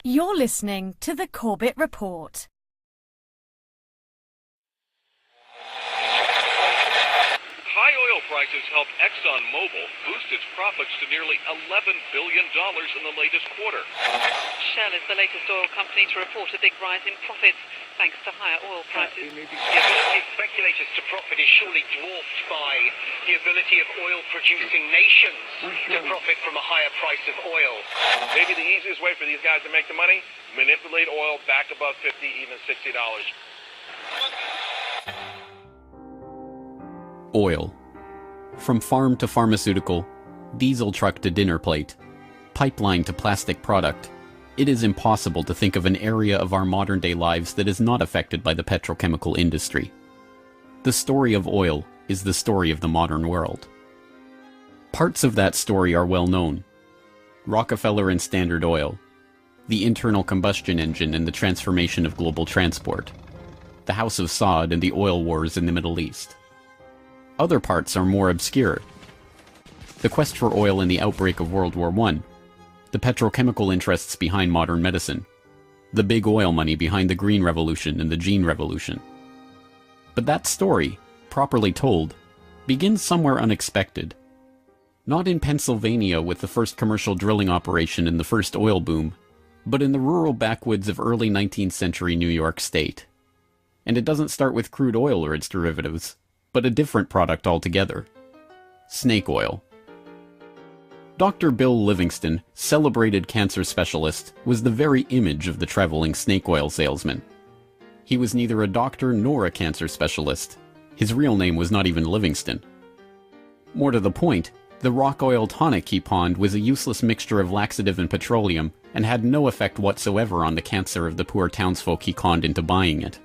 You're listening to the Corbett Report. High oil prices helped ExxonMobil boost its profits to nearly $11 billion in the latest quarter. Shell is the latest oil company to report a big rise in profits thanks to higher oil prices. The ability of speculators to profit is surely dwarfed by the ability of oil-producing nations to profit from a higher price of oil. Maybe the easiest way for these guys to make the money? Manipulate oil back above $50, even $60. Oil. From farm to pharmaceutical, diesel truck to dinner plate, pipeline to plastic product, it is impossible to think of an area of our modern-day lives that is not affected by the petrochemical industry. The story of oil is the story of the modern world. Parts of that story are well known. Rockefeller and Standard Oil, the internal combustion engine and the transformation of global transport, the House of Saud and the oil wars in the Middle East. Other parts are more obscure. The quest for oil in the outbreak of World War I, the petrochemical interests behind modern medicine, the big oil money behind the Green Revolution and the Gene Revolution. But that story, properly told, begins somewhere unexpected. Not in Pennsylvania with the first commercial drilling operation and the first oil boom, but in the rural backwoods of early 19th century New York State. And it doesn't start with crude oil or its derivatives, but a different product altogether. Snake oil. Dr. Bill Livingston, celebrated cancer specialist, was the very image of the traveling snake oil salesman. He was neither a doctor nor a cancer specialist. His real name was not even Livingston. More to the point, the rock oil tonic he pawned was a useless mixture of laxative and petroleum, and had no effect whatsoever on the cancer of the poor townsfolk he conned into buying it.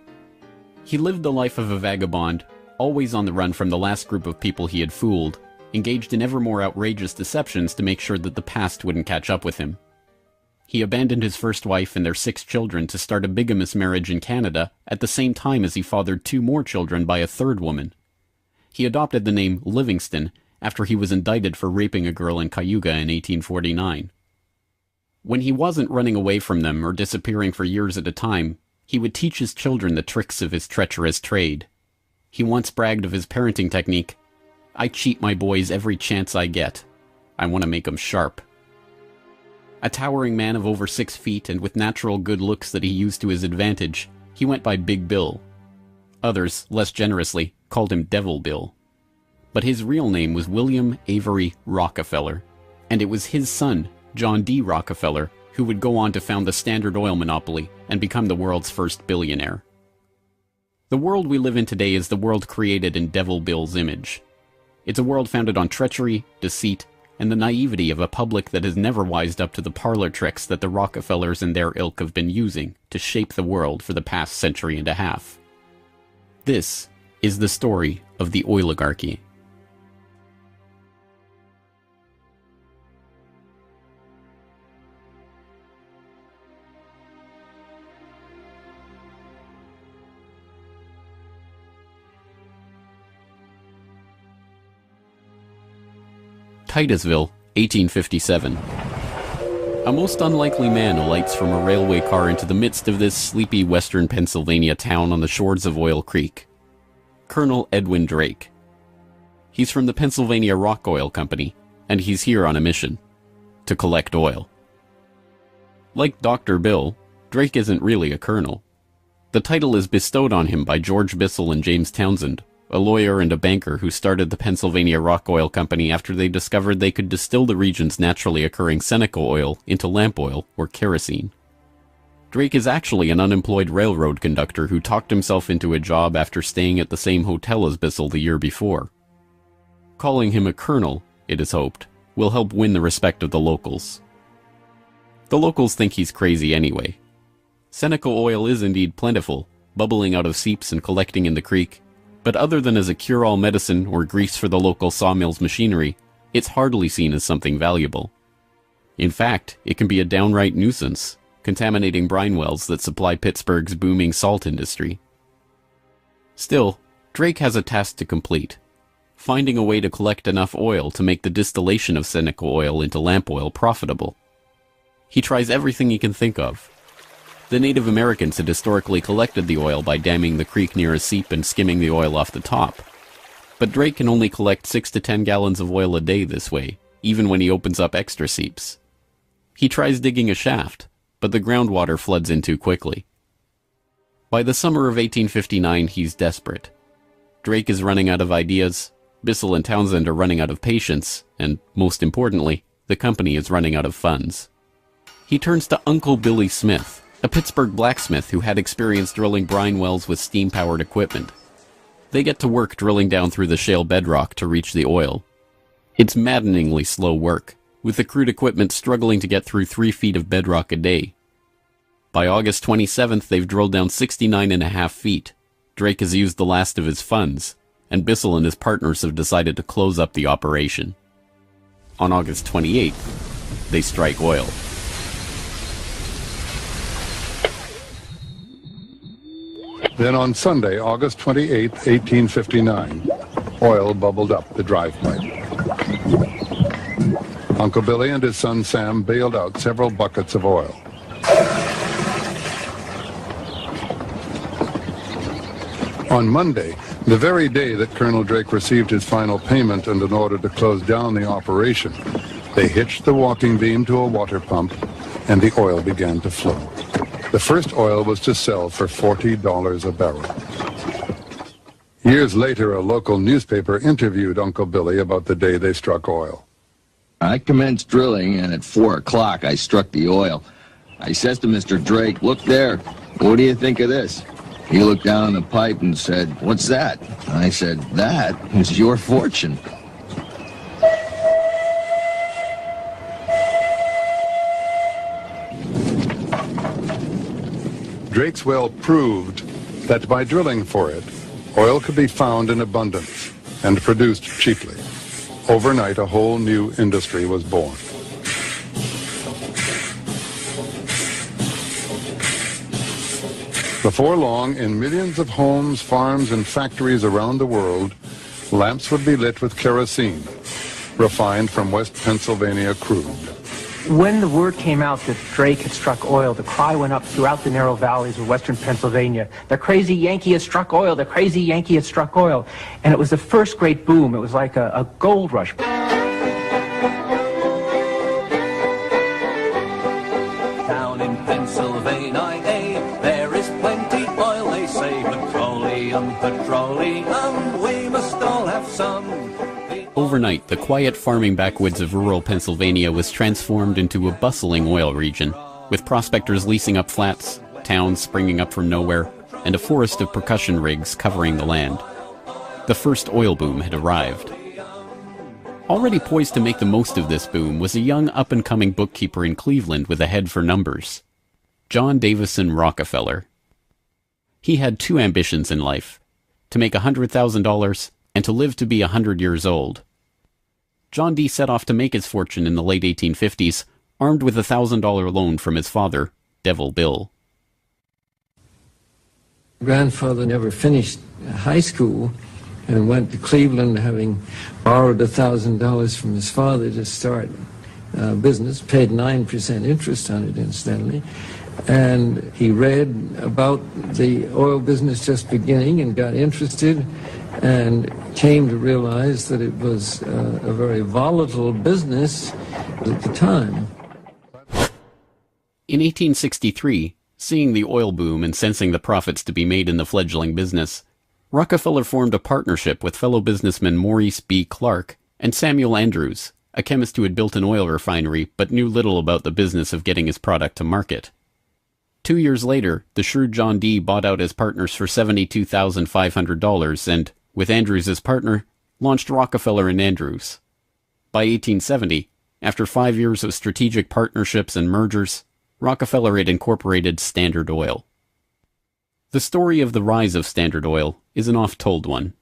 He lived the life of a vagabond, always on the run from the last group of people he had fooled, engaged in ever more outrageous deceptions to make sure that the past wouldn't catch up with him. He abandoned his first wife and their 6 children to start a bigamous marriage in Canada at the same time as he fathered 2 more children by a 3rd woman. He adopted the name Livingston after he was indicted for raping a girl in Cayuga in 1849. When he wasn't running away from them or disappearing for years at a time, he would teach his children the tricks of his treacherous trade. He once bragged of his parenting technique. "I cheat my boys every chance I get. I want to make 'em sharp." A towering man of over 6 feet and with natural good looks that he used to his advantage, he went by Big Bill. Others, less generously, called him Devil Bill. But his real name was William Avery Rockefeller, and it was his son, John D. Rockefeller, who would go on to found the Standard Oil monopoly and become the world's first billionaire. The world we live in today is the world created in Devil Bill's image. It's a world founded on treachery, deceit, and the naivety of a public that has never wised up to the parlor tricks that the Rockefellers and their ilk have been using to shape the world for the past century and a half. This is the story of the oligarchy. Titusville, 1857. A most unlikely man alights from a railway car into the midst of this sleepy western Pennsylvania town on the shores of Oil Creek. Colonel Edwin Drake. He's from the Pennsylvania Rock Oil Company, and he's here on a mission. To collect oil. Like Dr. Bill, Drake isn't really a colonel. The title is bestowed on him by George Bissell and James Townsend, a lawyer and a banker who started the Pennsylvania Rock Oil Company after they discovered they could distill the region's naturally occurring Seneca oil into lamp oil or kerosene. Drake is actually an unemployed railroad conductor who talked himself into a job after staying at the same hotel as Bissell the year before. Calling him a colonel, it is hoped, will help win the respect of the locals. The locals think he's crazy anyway. Seneca oil is indeed plentiful, bubbling out of seeps and collecting in the creek, but other than as a cure-all medicine or grease for the local sawmill's machinery, it's hardly seen as something valuable. In fact, it can be a downright nuisance, contaminating brine wells that supply Pittsburgh's booming salt industry. Still, Drake has a task to complete: finding a way to collect enough oil to make the distillation of Seneca oil into lamp oil profitable. He tries everything he can think of. The Native Americans had historically collected the oil by damming the creek near a seep and skimming the oil off the top. But Drake can only collect 6 to 10 gallons of oil a day this way, even when he opens up extra seeps. He tries digging a shaft, but the groundwater floods in too quickly. By the summer of 1859, he's desperate. Drake is running out of ideas, Bissell and Townsend are running out of patience, and, most importantly, the company is running out of funds. He turns to Uncle Billy Smith, a Pittsburgh blacksmith who had experience drilling brine wells with steam-powered equipment. They get to work drilling down through the shale bedrock to reach the oil. It's maddeningly slow work, with the crude equipment struggling to get through 3 feet of bedrock a day. By August 27th, they've drilled down 69.5 feet. Drake has used the last of his funds, and Bissell and his partners have decided to close up the operation. On August 28th, they strike oil. Then on Sunday, August 28, 1859, oil bubbled up the drive pipe. Uncle Billy and his son Sam bailed out several buckets of oil. On Monday, the very day that Colonel Drake received his final payment and an order to close down the operation, they hitched the walking beam to a water pump, and the oil began to flow. The first oil was to sell for $40 a barrel. Years later, a local newspaper interviewed Uncle Billy about the day they struck oil. I commenced drilling, and at 4 o'clock I struck the oil. I says to Mr. Drake, "Look there, what do you think of this?" He looked down on the pipe and said, "What's that?" I said, "That is your fortune." Drake's well proved that by drilling for it, oil could be found in abundance and produced cheaply. Overnight, a whole new industry was born. Before long, in millions of homes, farms, and factories around the world, lamps would be lit with kerosene, refined from West Pennsylvania crude. When the word came out that Drake had struck oil, the cry went up throughout the narrow valleys of western Pennsylvania. The crazy Yankee has struck oil, the crazy Yankee has struck oil. And it was the first great boom. It was like a gold rush. Down in Pennsylvania, there is plenty oil, they say. Petroleum, petroleum, we must all have some. Overnight, the quiet farming backwoods of rural Pennsylvania was transformed into a bustling oil region, with prospectors leasing up flats, towns springing up from nowhere, and a forest of percussion rigs covering the land. The first oil boom had arrived. Already poised to make the most of this boom was a young up-and-coming bookkeeper in Cleveland with a head for numbers, John Davison Rockefeller. He had 2 ambitions in life, to make $100,000 and to live to be 100 years old. John D. set off to make his fortune in the late 1850s, armed with a $1,000 loan from his father, Devil Bill. Grandfather never finished high school and went to Cleveland, having borrowed $1,000 from his father to start business, paid 9% interest on it, incidentally. And he read about the oil business just beginning and got interested and came to realize that it was a very volatile business at the time. In 1863, seeing the oil boom and sensing the profits to be made in the fledgling business, Rockefeller formed a partnership with fellow businessmen Maurice B. Clark and Samuel Andrews, a chemist who had built an oil refinery but knew little about the business of getting his product to market. 2 years later, the shrewd John D. bought out his partners for $72,500 and, with Andrews as partner, launched Rockefeller and Andrews. By 1870, after 5 years of strategic partnerships and mergers, Rockefeller had incorporated Standard Oil. The story of the rise of Standard Oil is an oft-told one.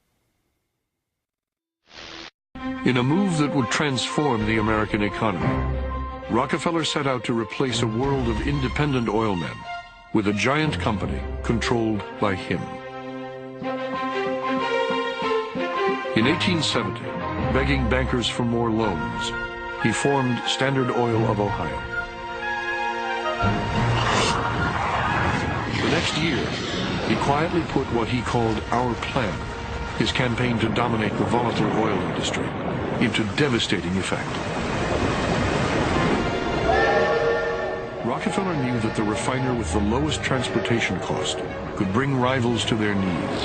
In a move that would transform the American economy, Rockefeller set out to replace a world of independent oilmen with a giant company controlled by him. In 1870, begging bankers for more loans, he formed Standard Oil of Ohio. next year, he quietly put what he called our plan, his campaign to dominate the volatile oil industry, into devastating effect. Rockefeller knew that the refiner with the lowest transportation cost could bring rivals to their knees.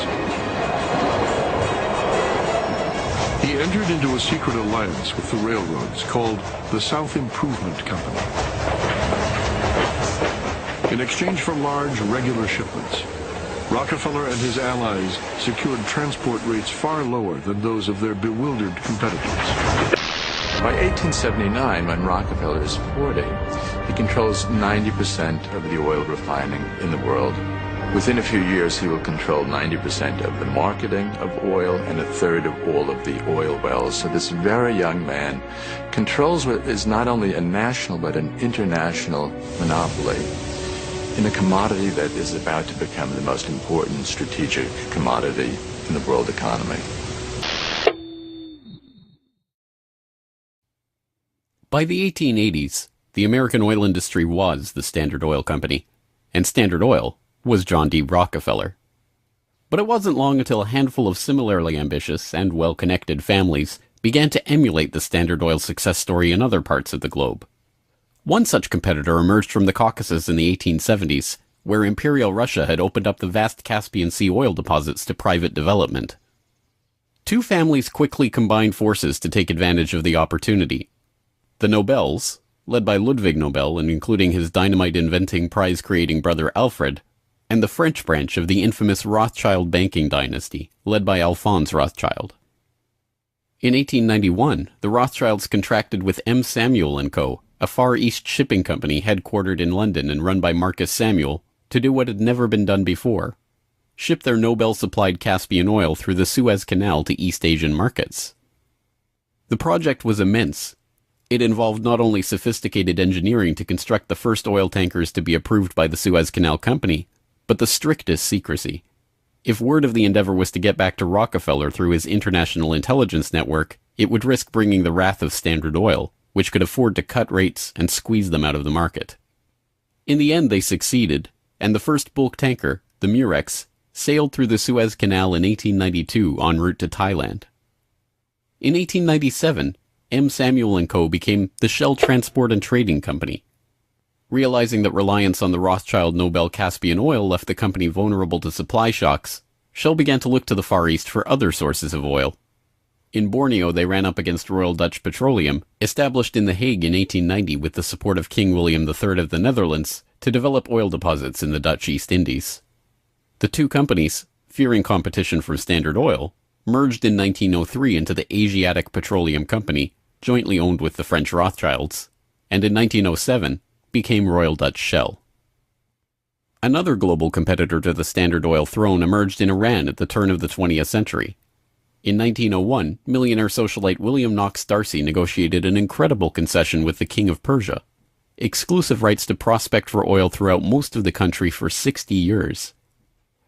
He entered into a secret alliance with the railroads called the South Improvement Company. In exchange for large, regular shipments, Rockefeller and his allies secured transport rates far lower than those of their bewildered competitors. By 1879, when Rockefeller is 40, he controls 90% of the oil refining in the world. Within a few years, he will control 90% of the marketing of oil and a third of all of the oil wells. So this very young man controls what is not only a national but an international monopoly in a commodity that is about to become the most important strategic commodity in the world economy. By the 1880s, the American oil industry was the Standard Oil Company, and Standard Oil was John D. Rockefeller. But it wasn't long until a handful of similarly ambitious and well-connected families began to emulate the Standard Oil success story in other parts of the globe. One such competitor emerged from the Caucasus in the 1870s, where Imperial Russia had opened up the vast Caspian Sea oil deposits to private development. Two families quickly combined forces to take advantage of the opportunity. The Nobels, led by Ludwig Nobel and including his dynamite-inventing, prize-creating brother Alfred, and the French branch of the infamous Rothschild banking dynasty, led by Alphonse Rothschild. In 1891, the Rothschilds contracted with M. Samuel & Co., a Far East shipping company headquartered in London and run by Marcus Samuel, to do what had never been done before: ship their Nobel-supplied Caspian oil through the Suez Canal to East Asian markets. The project was immense. It involved not only sophisticated engineering to construct the first oil tankers to be approved by the Suez Canal Company, but the strictest secrecy. If word of the endeavor was to get back to Rockefeller through his international intelligence network, it would risk bringing the wrath of Standard Oil, which could afford to cut rates and squeeze them out of the market. In the end, they succeeded, and the first bulk tanker, the Murex, sailed through the Suez Canal in 1892 en route to Thailand. In 1897, M. Samuel & Co. became the Shell Transport and Trading Company. Realizing that reliance on the Rothschild Nobel Caspian oil left the company vulnerable to supply shocks, Shell began to look to the Far East for other sources of oil. In Borneo, they ran up against Royal Dutch Petroleum, established in The Hague in 1890 with the support of King William III of the Netherlands, to develop oil deposits in the Dutch East Indies. The two companies, fearing competition from Standard Oil, merged in 1903 into the Asiatic Petroleum Company, jointly owned with the French Rothschilds, and in 1907 became Royal Dutch Shell. Another global competitor to the Standard Oil throne emerged in Iran at the turn of the 20th century. In 1901, millionaire socialite William Knox D'Arcy negotiated an incredible concession with the King of Persia: exclusive rights to prospect for oil throughout most of the country for 60 years.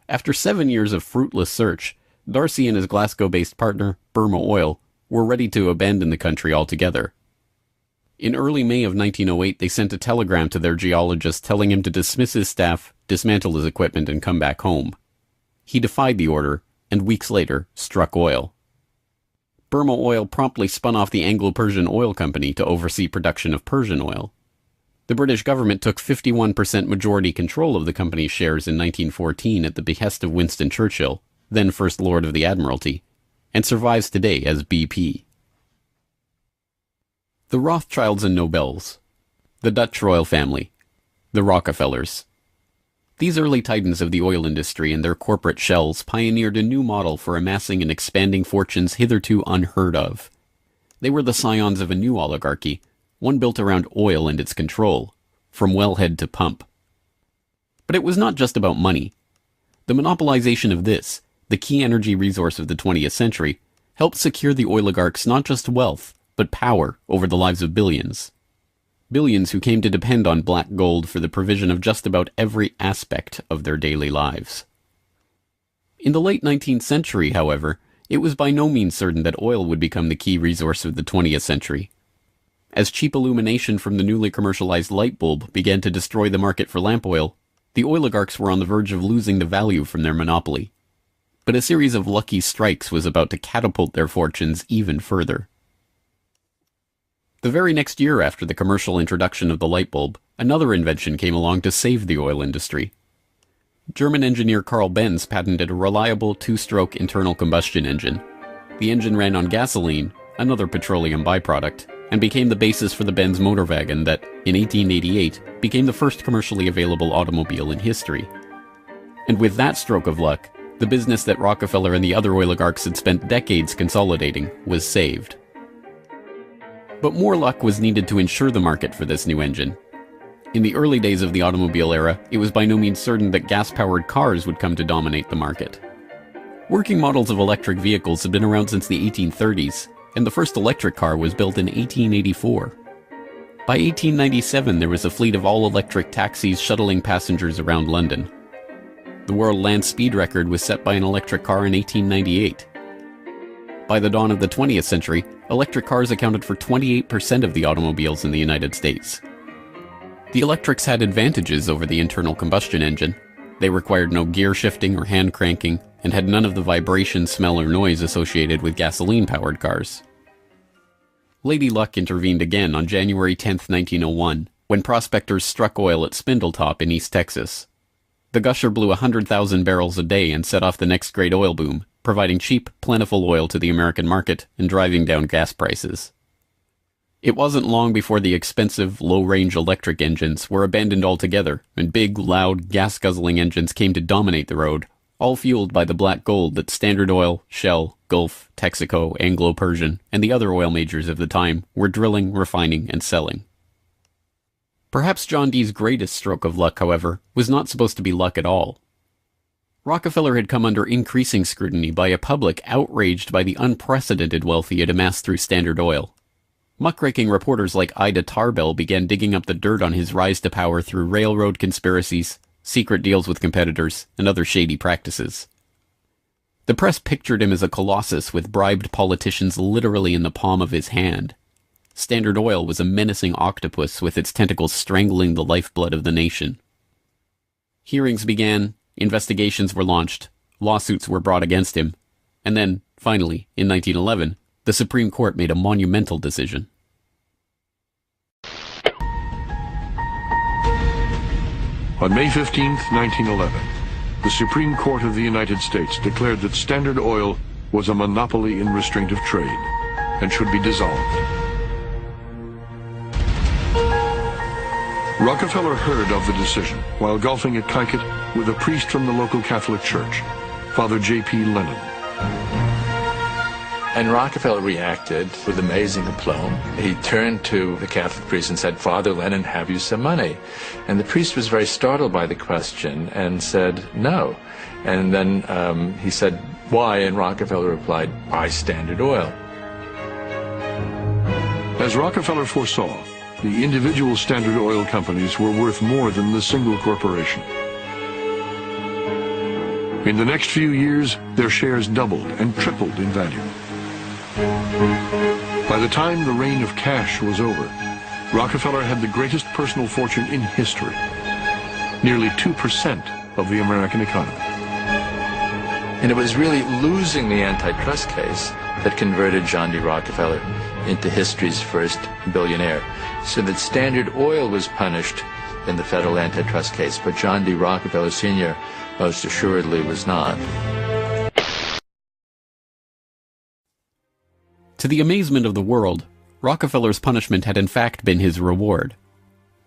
After 7 years of fruitless search, D'Arcy and his Glasgow-based partner, Burma Oil, were ready to abandon the country altogether. In early May of 1908, they sent a telegram to their geologist telling him to dismiss his staff, dismantle his equipment, and come back home. He defied the order, and weeks later, struck oil. Burma Oil promptly spun off the Anglo-Persian Oil Company to oversee production of Persian oil. The British government took 51% majority control of the company's shares in 1914 at the behest of Winston Churchill, then First Lord of the Admiralty, and survives today as BP. The Rothschilds and Nobels, the Dutch royal family, the Rockefellers. These early titans of the oil industry and their corporate shells pioneered a new model for amassing and expanding fortunes hitherto unheard of. They were the scions of a new oligarchy, one built around oil and its control, from wellhead to pump. But it was not just about money. The monopolization of this, the key energy resource of the 20th century, helped secure the oligarchs not just wealth, but power over the lives of billions. Billions who came to depend on black gold for the provision of just about every aspect of their daily lives. In the late 19th century, however, it was by no means certain that oil would become the key resource of the 20th century. As cheap illumination from the newly commercialized light bulb began to destroy the market for lamp oil, The oligarchs were on the verge of losing the value from their monopoly. But a series of lucky strikes was about to catapult their fortunes even further. The very next year after the commercial introduction of the light bulb, another invention came along to save the oil industry. German engineer Carl Benz patented a reliable two-stroke internal combustion engine. The engine ran on gasoline, another petroleum byproduct, and became the basis for the Benz motor wagon that, in 1888, became the first commercially available automobile in history. And with that stroke of luck, the business that Rockefeller and the other oligarchs had spent decades consolidating was saved. But more luck was needed to ensure the market for this new engine. In the early days of the automobile era, it was by no means certain that gas-powered cars would come to dominate the market. Working models of electric vehicles had been around since the 1830s, and the first electric car was built in 1884. By 1897, there was a fleet of all-electric taxis shuttling passengers around London. The world land speed record was set by an electric car in 1898. By the dawn of the 20th century, electric cars accounted for 28% of the automobiles in the United States. The electrics had advantages over the internal combustion engine. They required no gear shifting or hand cranking, and had none of the vibration, smell, or noise associated with gasoline-powered cars. Lady Luck intervened again on January 10, 1901, when prospectors struck oil at Spindletop in East Texas. The gusher blew 100,000 barrels a day and set off the next great oil boom, providing cheap, plentiful oil to the American market and driving down gas prices. It wasn't long before the expensive, low-range electric engines were abandoned altogether, and big, loud, gas-guzzling engines came to dominate the road, all fueled by the black gold that Standard Oil, Shell, Gulf, Texaco, Anglo-Persian, and the other oil majors of the time were drilling, refining, and selling. Perhaps John D's greatest stroke of luck, however, was not supposed to be luck at all. Rockefeller had come under increasing scrutiny by a public outraged by the unprecedented wealth he had amassed through Standard Oil. Muckraking reporters like Ida Tarbell began digging up the dirt on his rise to power through railroad conspiracies, secret deals with competitors, and other shady practices. The press pictured him as a colossus with bribed politicians literally in the palm of his hand. Standard Oil was a menacing octopus with its tentacles strangling the lifeblood of the nation. Hearings began, investigations were launched, lawsuits were brought against him, and then, finally, in 1911, the Supreme Court made a monumental decision. On May 15, 1911, the Supreme Court of the United States declared that Standard Oil was a monopoly in restraint of trade and should be dissolved. Rockefeller heard of the decision while golfing at Kykuit with a priest from the local Catholic Church, Father J.P. Lennon. And Rockefeller reacted with amazing aplomb. He turned to the Catholic priest and said, "Father Lennon, have you some money?" And the priest was very startled by the question and said, "No." And then he said, "Why?" And Rockefeller replied, "Buy Standard Oil." As Rockefeller foresaw, the individual Standard Oil companies were worth more than the single corporation. In the next few years, their shares doubled and tripled in value. By the time the reign of cash was over, Rockefeller had the greatest personal fortune in history, nearly 2% of the American economy. And it was really losing the antitrust case that converted John D. Rockefeller into history's first billionaire. So that Standard Oil was punished in the federal antitrust case, but John D. Rockefeller Sr. most assuredly was not. To the amazement of the world, Rockefeller's punishment had in fact been his reward.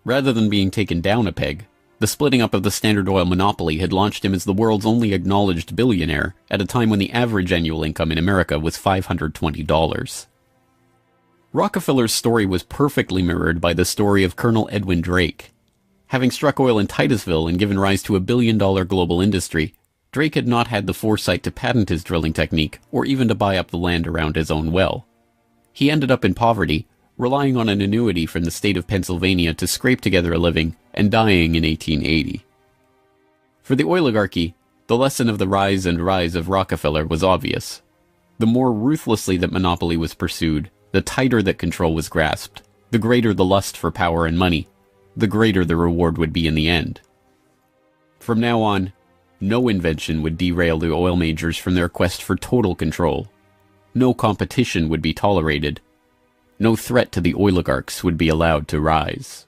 Rather than being taken down a peg, the splitting up of the Standard Oil monopoly had launched him as the world's only acknowledged billionaire at a time when the average annual income in America was $520. Rockefeller's story was perfectly mirrored by the story of Colonel Edwin Drake. Having struck oil in Titusville and given rise to a billion-dollar global industry, Drake had not had the foresight to patent his drilling technique or even to buy up the land around his own well. He ended up in poverty, relying on an annuity from the state of Pennsylvania to scrape together a living, and dying in 1880. For the oligarchy, the lesson of the rise of Rockefeller was obvious. The more ruthlessly that monopoly was pursued, the tighter that control was grasped, the greater the lust for power and money, the greater the reward would be in the end. From now on, no invention would derail the oil majors from their quest for total control. No competition would be tolerated. No threat to the oligarchs would be allowed to rise.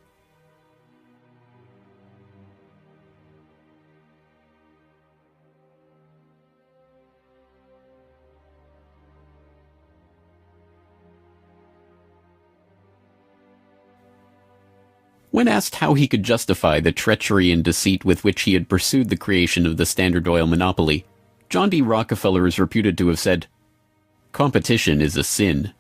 When asked how he could justify the treachery and deceit with which he had pursued the creation of the Standard Oil monopoly, John D. Rockefeller is reputed to have said, "Competition is a sin."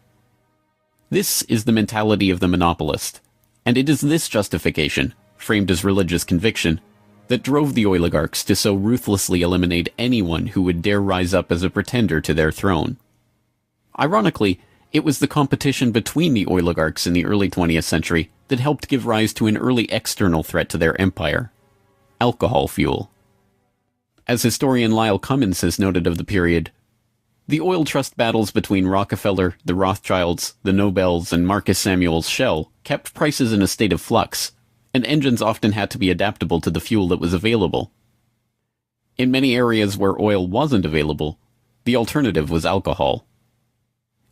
This is the mentality of the monopolist, and it is this justification, framed as religious conviction, that drove the oligarchs to so ruthlessly eliminate anyone who would dare rise up as a pretender to their throne. Ironically, it was the competition between the oligarchs in the early 20th century that helped give rise to an early external threat to their empire: alcohol fuel. As historian Lyle Cummins has noted of the period, the oil trust battles between Rockefeller, the Rothschilds, the Nobels, and Marcus Samuel's Shell kept prices in a state of flux, and engines often had to be adaptable to the fuel that was available. In many areas where oil wasn't available, the alternative was alcohol.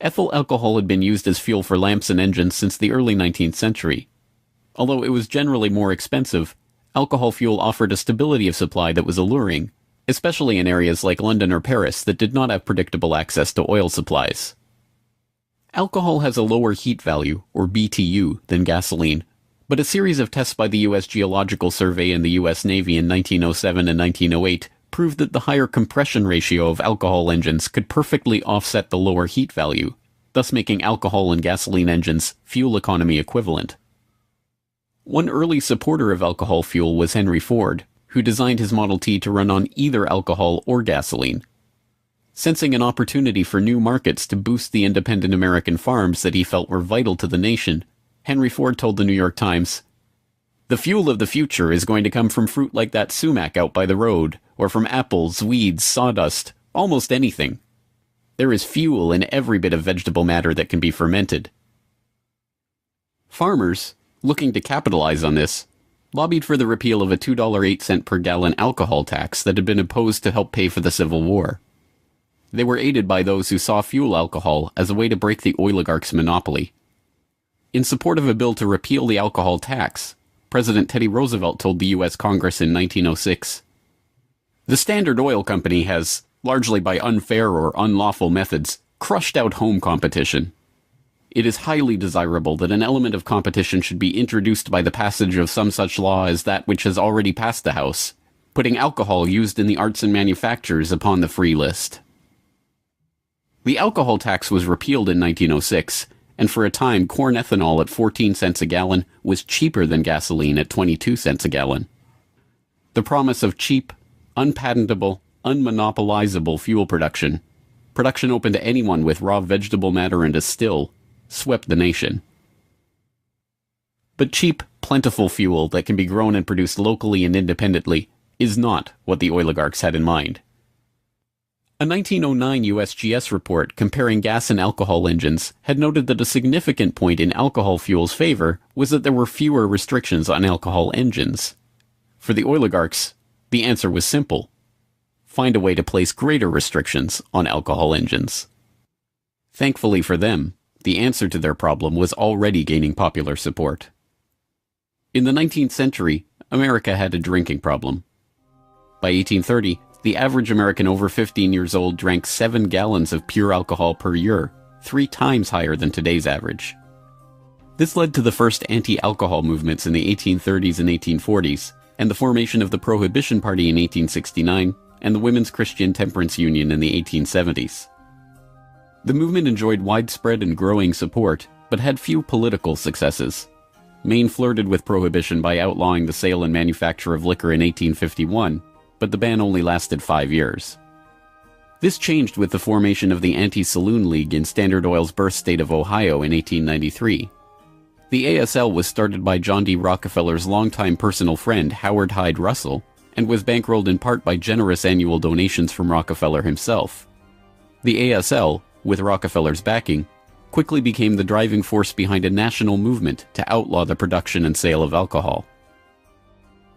Ethyl alcohol had been used as fuel for lamps and engines since the early 19th century. Although it was generally more expensive, alcohol fuel offered a stability of supply that was alluring, especially in areas like London or Paris that did not have predictable access to oil supplies. Alcohol has a lower heat value, or BTU, than gasoline, but a series of tests by the U.S. Geological Survey and the U.S. Navy in 1907 and 1908 proved that the higher compression ratio of alcohol engines could perfectly offset the lower heat value, thus making alcohol and gasoline engines fuel economy equivalent. One early supporter of alcohol fuel was Henry Ford, who designed his Model T to run on either alcohol or gasoline. Sensing an opportunity for new markets to boost the independent American farms that he felt were vital to the nation, Henry Ford told the New York Times, "The fuel of the future is going to come from fruit like that sumac out by the road, or from apples, weeds, sawdust, almost anything. There is fuel in every bit of vegetable matter that can be fermented." Farmers, looking to capitalize on this, lobbied for the repeal of a $2.08 per gallon alcohol tax that had been imposed to help pay for the Civil War. They were aided by those who saw fuel alcohol as a way to break the oligarchs' monopoly. In support of a bill to repeal the alcohol tax, President Teddy Roosevelt told the U.S. Congress in 1906, "The Standard Oil Company has, largely by unfair or unlawful methods, crushed out home competition. It is highly desirable that an element of competition should be introduced by the passage of some such law as that which has already passed the House, putting alcohol used in the arts and manufactures upon the free list." The alcohol tax was repealed in 1906, and for a time corn ethanol at 14 cents a gallon was cheaper than gasoline at 22 cents a gallon. The promise of cheap, unpatentable, unmonopolizable fuel production open to anyone with raw vegetable matter and a still, swept the nation. But cheap, plentiful fuel that can be grown and produced locally and independently is not what the oligarchs had in mind. A 1909 USGS report comparing gas and alcohol engines had noted that a significant point in alcohol fuel's favor was that there were fewer restrictions on alcohol engines. For the oligarchs, the answer was simple: find a way to place greater restrictions on alcohol engines. Thankfully for them, the answer to their problem was already gaining popular support. In the 19th century, America had a drinking problem. By 1830, the average American over 15 years old drank 7 gallons of pure alcohol per year, 3 times higher than today's average. This led to the first anti-alcohol movements in the 1830s and 1840s, and the formation of the Prohibition Party in 1869, and the Women's Christian Temperance Union in the 1870s. The movement enjoyed widespread and growing support, but had few political successes. Maine flirted with prohibition by outlawing the sale and manufacture of liquor in 1851, but the ban only lasted 5 years. This changed with the formation of the Anti-Saloon League in Standard Oil's birth state of Ohio in 1893. The ASL was started by John D. Rockefeller's longtime personal friend Howard Hyde Russell, and was bankrolled in part by generous annual donations from Rockefeller himself. The ASL, with Rockefeller's backing, quickly became the driving force behind a national movement to outlaw the production and sale of alcohol.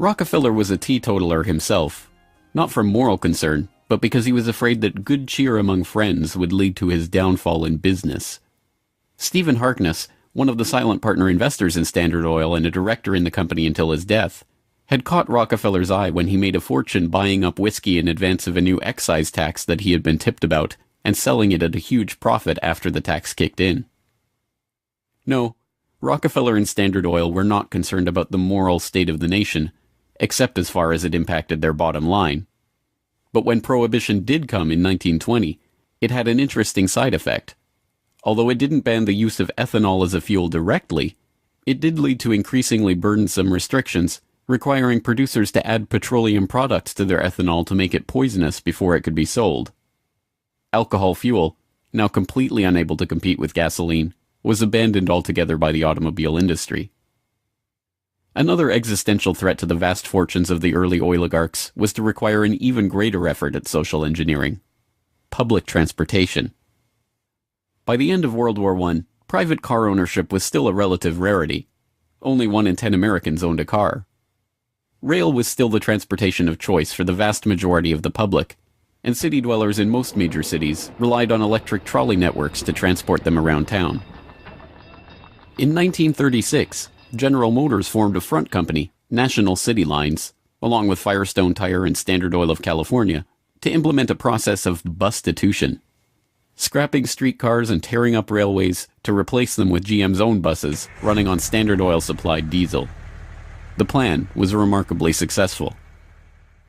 Rockefeller was a teetotaler himself, not from moral concern, but because he was afraid that good cheer among friends would lead to his downfall in business. Stephen Harkness, one of the silent partner investors in Standard Oil and a director in the company until his death, had caught Rockefeller's eye when he made a fortune buying up whiskey in advance of a new excise tax that he had been tipped about, and selling it at a huge profit after the tax kicked in. No, Rockefeller and Standard Oil were not concerned about the moral state of the nation, except as far as it impacted their bottom line. But when Prohibition did come in 1920, it had an interesting side effect. Although it didn't ban the use of ethanol as a fuel directly, it did lead to increasingly burdensome restrictions, requiring producers to add petroleum products to their ethanol to make it poisonous before it could be sold. Alcohol fuel, now completely unable to compete with gasoline, was abandoned altogether by the automobile industry. Another existential threat to the vast fortunes of the early oligarchs was to require an even greater effort at social engineering: public transportation. By the end of World War I, private car ownership was still a relative rarity. Only 1 in 10 Americans owned a car. Rail was still the transportation of choice for the vast majority of the public, and city dwellers in most major cities relied on electric trolley networks to transport them around town. In 1936, General Motors formed a front company, National City Lines, along with Firestone Tire and Standard Oil of California, to implement a process of bustitution, scrapping streetcars and tearing up railways to replace them with GM's own buses running on Standard Oil-supplied diesel. The plan was remarkably successful.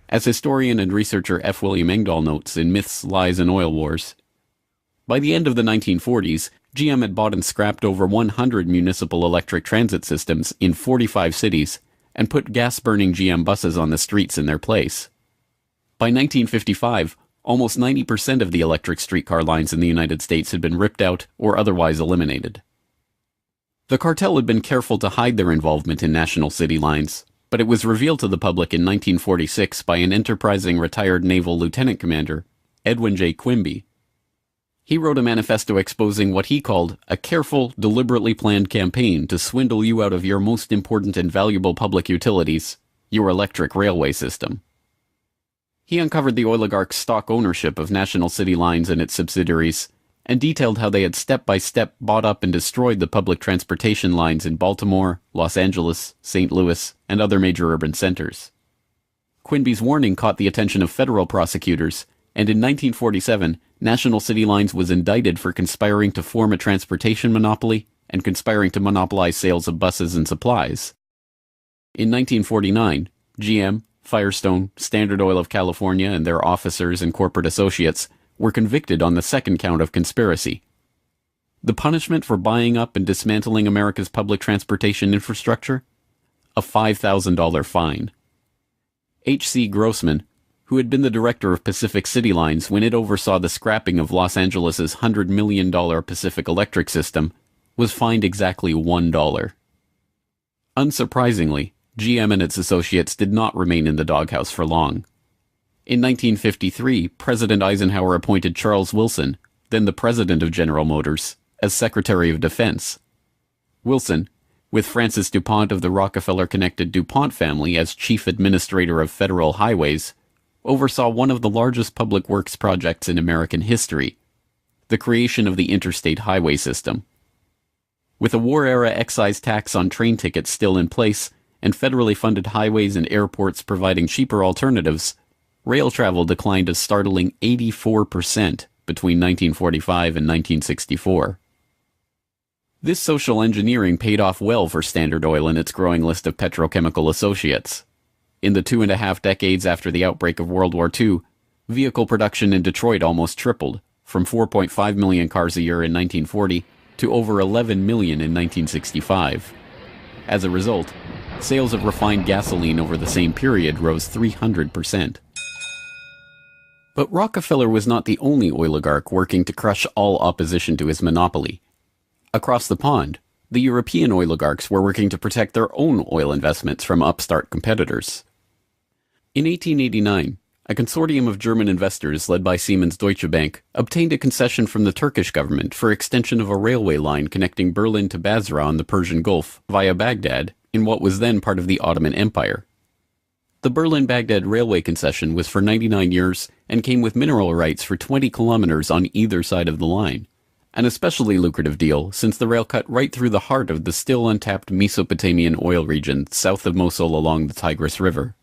As historian and researcher F. William Engdahl notes in Myths, Lies, and Oil Wars, by the end of the 1940s, GM had bought and scrapped over 100 municipal electric transit systems in 45 cities and put gas-burning GM buses on the streets in their place. By 1955, almost 90% of the electric streetcar lines in the United States had been ripped out or otherwise eliminated. The cartel had been careful to hide their involvement in National City Lines, but it was revealed to the public in 1946 by an enterprising retired naval lieutenant commander, Edwin J. Quimby. He wrote a manifesto exposing what he called a careful, deliberately planned campaign to swindle you out of your most important and valuable public utilities, your electric railway system. He uncovered the oligarchs' stock ownership of National City Lines and its subsidiaries, and detailed how they had step-by-step bought up and destroyed the public transportation lines in Baltimore, Los Angeles, St. Louis, and other major urban centers. Quimby's warning caught the attention of federal prosecutors, and in 1947, National City Lines was indicted for conspiring to form a transportation monopoly and conspiring to monopolize sales of buses and supplies. In 1949, GM, Firestone, Standard Oil of California, and their officers and corporate associates were convicted on the second count of conspiracy. The punishment for buying up and dismantling America's public transportation infrastructure? A $5,000 fine. H.C. Grossman, who had been the director of Pacific City Lines when it oversaw the scrapping of Los Angeles' $100 million Pacific Electric system, was fined exactly $1. Unsurprisingly, GM and its associates did not remain in the doghouse for long. In 1953, President Eisenhower appointed Charles Wilson, then the president of General Motors, as Secretary of Defense. Wilson, with Francis DuPont of the Rockefeller-connected DuPont family as chief administrator of federal highways, oversaw one of the largest public works projects in American history, the creation of the interstate highway system. With a war-era excise tax on train tickets still in place, and federally funded highways and airports providing cheaper alternatives, rail travel declined a startling 84% between 1945 and 1964. This social engineering paid off well for Standard Oil and its growing list of petrochemical associates. In the 2.5 decades after the outbreak of World War II, vehicle production in Detroit almost tripled, from 4.5 million cars a year in 1940 to over 11 million in 1965. As a result, sales of refined gasoline over the same period rose 300%. But Rockefeller was not the only oligarch working to crush all opposition to his monopoly. Across the pond, the European oligarchs were working to protect their own oil investments from upstart competitors. In 1889, a consortium of German investors led by Siemens Deutsche Bank obtained a concession from the Turkish government for extension of a railway line connecting Berlin to Basra on the Persian Gulf via Baghdad in what was then part of the Ottoman Empire. The Berlin-Baghdad railway concession was for 99 years and came with mineral rights for 20 kilometers on either side of the line. An especially lucrative deal since the rail cut right through the heart of the still untapped Mesopotamian oil region south of Mosul along the Tigris River.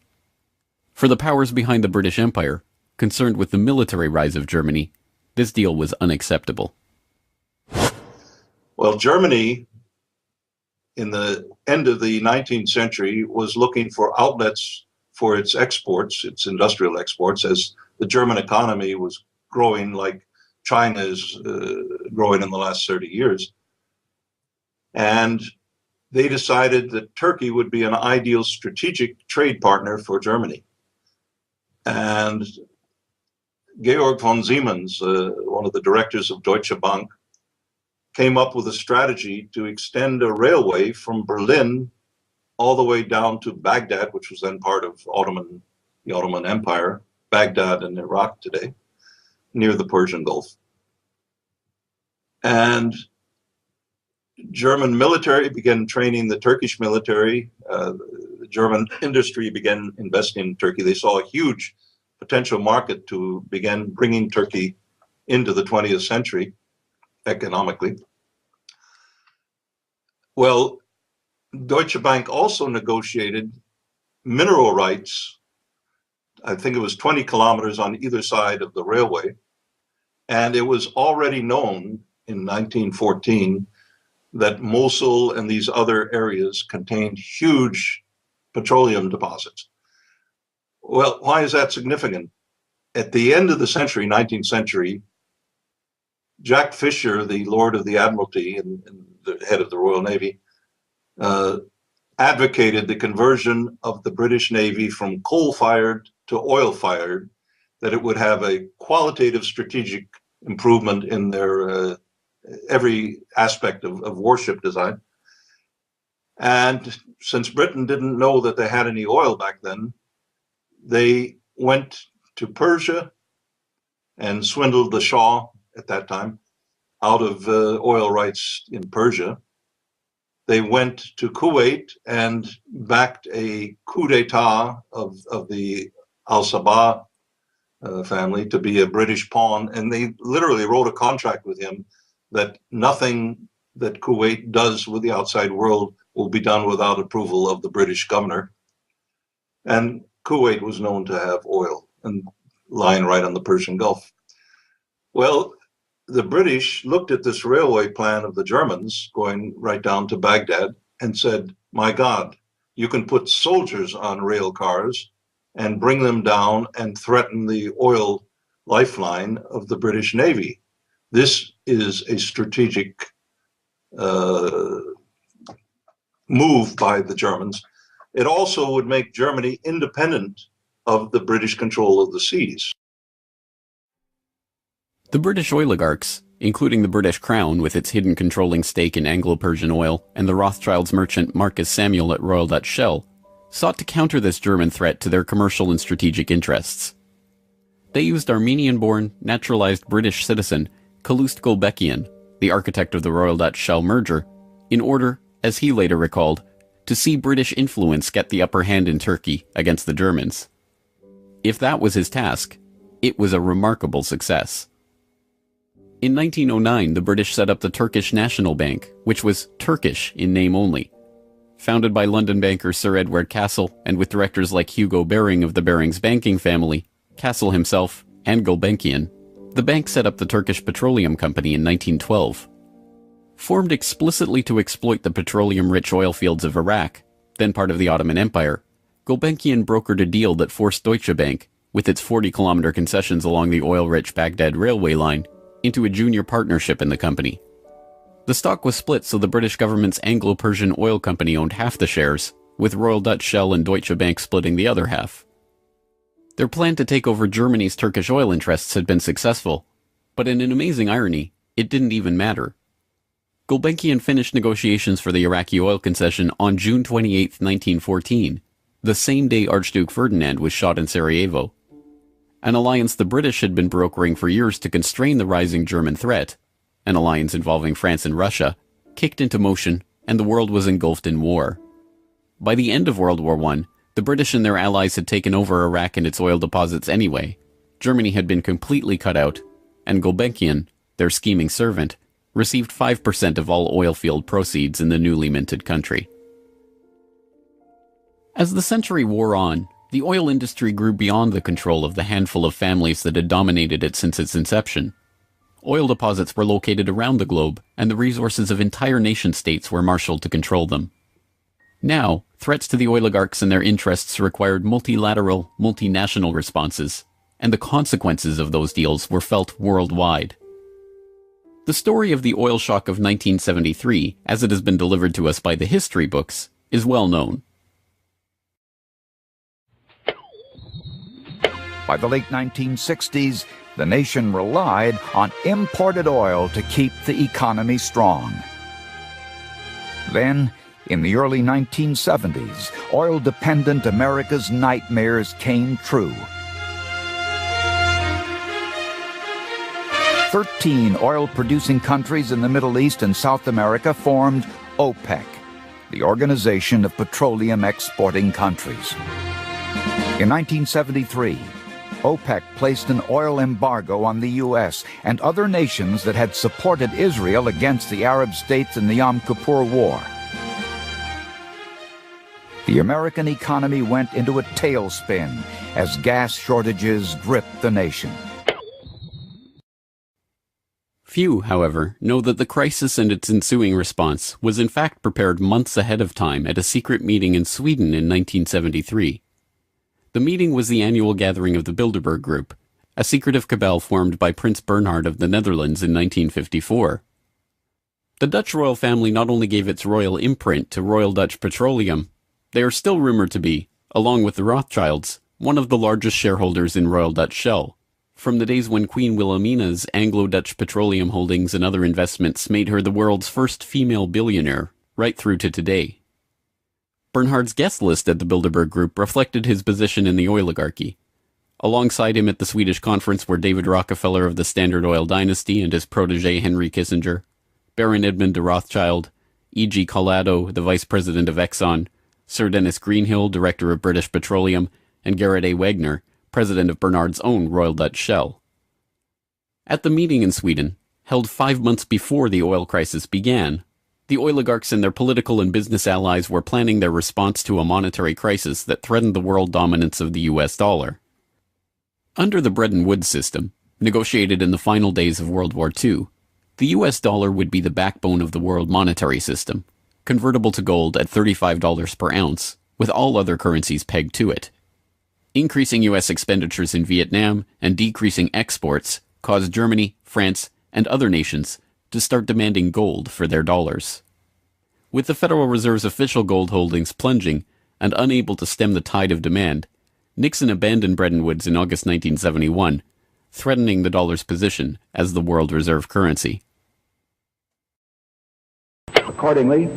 For the powers behind the British Empire, concerned with the military rise of Germany, this deal was unacceptable. Well, Germany, in the end of the 19th century, was looking for outlets for its exports, its industrial exports, as the German economy was growing like China is growing in the last 30 years. And they decided that Turkey would be an ideal strategic trade partner for Germany. And Georg von Siemens, one of the directors of Deutsche Bank, came up with a strategy to extend a railway from Berlin all the way down to Baghdad, which was then part of the Ottoman Empire, Baghdad in Iraq today, near the Persian Gulf. And German military began training the Turkish military. The German industry began investing in Turkey. They saw a huge potential market to begin bringing Turkey into the 20th century economically. Well, Deutsche Bank also negotiated mineral rights. I think it was 20 kilometers on either side of the railway. And it was already known in 1914 that Mosul and these other areas contained huge petroleum deposits. Well, why is that significant? At the end of the century, 19th century, Jack Fisher, the Lord of the Admiralty and the head of the Royal Navy, advocated the conversion of the British Navy from coal-fired to oil-fired, that it would have a qualitative strategic improvement in their every aspect of warship design. And since Britain didn't know that they had any oil back then, they went to Persia and swindled the Shah at that time out of oil rights in Persia. They went to Kuwait and backed a coup d'etat of the Al-Sabah family to be a British pawn. And they literally wrote a contract with him that nothing that Kuwait does with the outside world will be done without approval of the British governor. And Kuwait was known to have oil and lying right on the Persian Gulf. Well, the British looked at this railway plan of the Germans going right down to Baghdad and said, my God, you can put soldiers on rail cars and bring them down and threaten the oil lifeline of the British Navy. This is a strategic move by the Germans. It also would make Germany independent of the British control of the seas. The British oligarchs, including the British Crown with its hidden controlling stake in Anglo-Persian oil and the Rothschilds merchant Marcus Samuel at Royal Dutch Shell, sought to counter this German threat to their commercial and strategic interests. They used Armenian-born, naturalized British citizen Calouste Gulbenkian, the architect of the Royal Dutch Shell merger, in order, as he later recalled, to see British influence get the upper hand in Turkey against the Germans. If that was his task, it was a remarkable success. In 1909, the British set up the Turkish National Bank, which was Turkish in name only. Founded by London banker Sir Edward Castle and with directors like Hugo Baring of the Barings banking family, Castle himself, and Gulbenkian, the bank set up the Turkish Petroleum Company in 1912. Formed explicitly to exploit the petroleum-rich oil fields of Iraq, then part of the Ottoman Empire, Gulbenkian brokered a deal that forced Deutsche Bank, with its 40-kilometer concessions along the oil-rich Baghdad railway line, into a junior partnership in the company. The stock was split so the British government's Anglo-Persian Oil Company owned half the shares, with Royal Dutch Shell and Deutsche Bank splitting the other half. Their plan to take over Germany's Turkish oil interests had been successful, but in an amazing irony, it didn't even matter. Gulbenkian finished negotiations for the Iraqi oil concession on June 28, 1914, the same day Archduke Ferdinand was shot in Sarajevo. An alliance the British had been brokering for years to constrain the rising German threat, an alliance involving France and Russia, kicked into motion, and the world was engulfed in war. By the end of World War I, The British and their allies had taken over Iraq and its oil deposits anyway. Germany had been completely cut out, and Gulbenkian, their scheming servant, received 5% of all oil field proceeds in the newly minted country. As the century wore on, the oil industry grew beyond the control of the handful of families that had dominated it since its inception. Oil deposits were located around the globe, and the resources of entire nation-states were marshaled to control them. Now, threats to the oligarchs and their interests required multilateral, multinational responses, and the consequences of those deals were felt worldwide. The story of the oil shock of 1973, as it has been delivered to us by the history books, is well known. By the late 1960s, the nation relied on imported oil to keep the economy strong. Then, in the early 1970s, oil-dependent America's nightmares came true. 13 oil-producing countries in the Middle East and South America formed OPEC, the Organization of Petroleum Exporting Countries. In 1973, OPEC placed an oil embargo on the U.S. and other nations that had supported Israel against the Arab states in the Yom Kippur War. The American economy went into a tailspin as gas shortages gripped the nation. Few, however, know that the crisis and its ensuing response was in fact prepared months ahead of time at a secret meeting in Sweden in 1973. The meeting was the annual gathering of the Bilderberg Group, a secretive cabal formed by Prince Bernhard of the Netherlands in 1954. The Dutch royal family not only gave its royal imprint to Royal Dutch Petroleum, they are still rumored to be, along with the Rothschilds, one of the largest shareholders in Royal Dutch Shell, from the days when Queen Wilhelmina's Anglo-Dutch petroleum holdings and other investments made her the world's first female billionaire, right through to today. Bernhard's guest list at the Bilderberg Group reflected his position in the oligarchy. Alongside him at the Swedish conference were David Rockefeller of the Standard Oil dynasty and his protege Henry Kissinger, Baron Edmund de Rothschild, E.G. Collado, the vice president of Exxon, Sir Dennis Greenhill, director of British Petroleum, and Gerrit A. Wagner, president of Bernhard's own Royal Dutch Shell. At the meeting in Sweden, held 5 months before the oil crisis began, the oligarchs and their political and business allies were planning their response to a monetary crisis that threatened the world dominance of the US dollar. Under the Bretton Woods system, negotiated in the final days of World War II, the US dollar would be the backbone of the world monetary system, convertible to gold at $35 per ounce, with all other currencies pegged to it. Increasing US expenditures in Vietnam and decreasing exports caused Germany, France, and other nations to start demanding gold for their dollars. With the Federal Reserve's official gold holdings plunging and unable to stem the tide of demand, Nixon abandoned Bretton Woods in August 1971, threatening the dollar's position as the world reserve currency. Accordingly,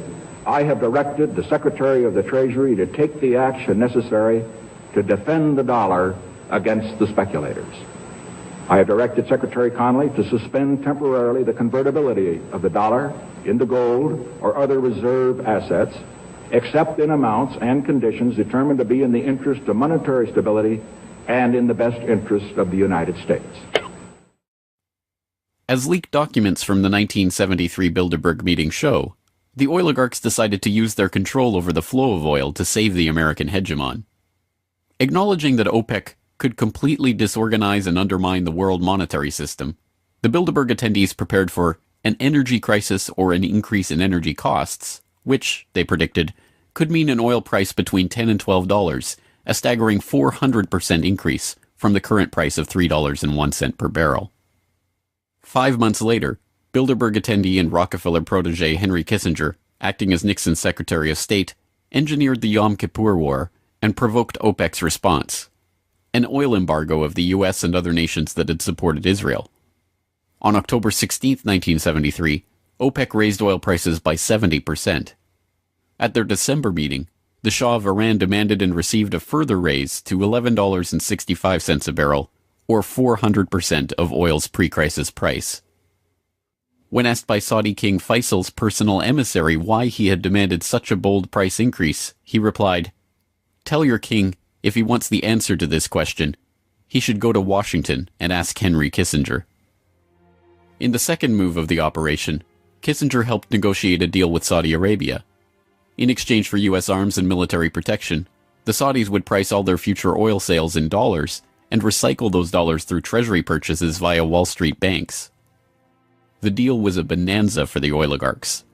I have directed the Secretary of the Treasury to take the action necessary to defend the dollar against the speculators. I have directed Secretary Connally to suspend temporarily the convertibility of the dollar into gold or other reserve assets, except in amounts and conditions determined to be in the interest of monetary stability and in the best interest of the United States. As leaked documents from the 1973 Bilderberg meeting show, the oligarchs decided to use their control over the flow of oil to save the American hegemon. Acknowledging that OPEC could completely disorganize and undermine the world monetary system, the Bilderberg attendees prepared for an energy crisis or an increase in energy costs, which, they predicted, could mean an oil price between $10 and $12, a staggering 400% increase from the current price of $3.01 per barrel. 5 months later, Bilderberg attendee and Rockefeller protege Henry Kissinger, acting as Nixon's Secretary of State, engineered the Yom Kippur War and provoked OPEC's response, an oil embargo of the US and other nations that had supported Israel. On October 16, 1973, OPEC raised oil prices by 70%. At their December meeting, the Shah of Iran demanded and received a further raise to $11.65 a barrel, or 400% of oil's pre-crisis price. When asked by Saudi King Faisal's personal emissary why he had demanded such a bold price increase, he replied, Tell your king, if he wants the answer to this question, he should go to Washington and ask Henry Kissinger. In the second move of the operation, Kissinger helped negotiate a deal with Saudi Arabia. In exchange for U.S. arms and military protection, the Saudis would price all their future oil sales in dollars and recycle those dollars through treasury purchases via Wall Street banks. The deal was a bonanza for the oligarchs.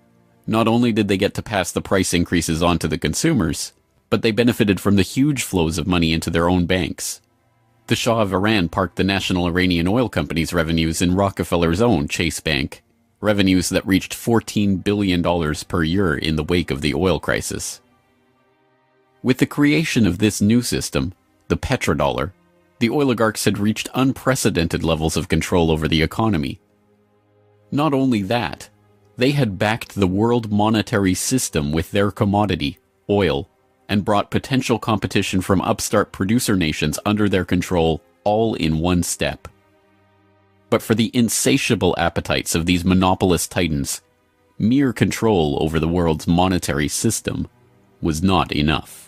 Not only did they get to pass the price increases on to the consumers, but they benefited from the huge flows of money into their own banks. The Shah of Iran parked the National Iranian Oil Company's revenues in Rockefeller's own Chase Bank, revenues that reached $14 billion per year in the wake of the oil crisis. With the creation of this new system, the petrodollar, the oligarchs had reached unprecedented levels of control over the economy. Not only that, they had backed the world monetary system with their commodity, oil, and brought potential competition from upstart producer nations under their control all in one step. But for the insatiable appetites of these monopolist titans, mere control over the world's monetary system was not enough.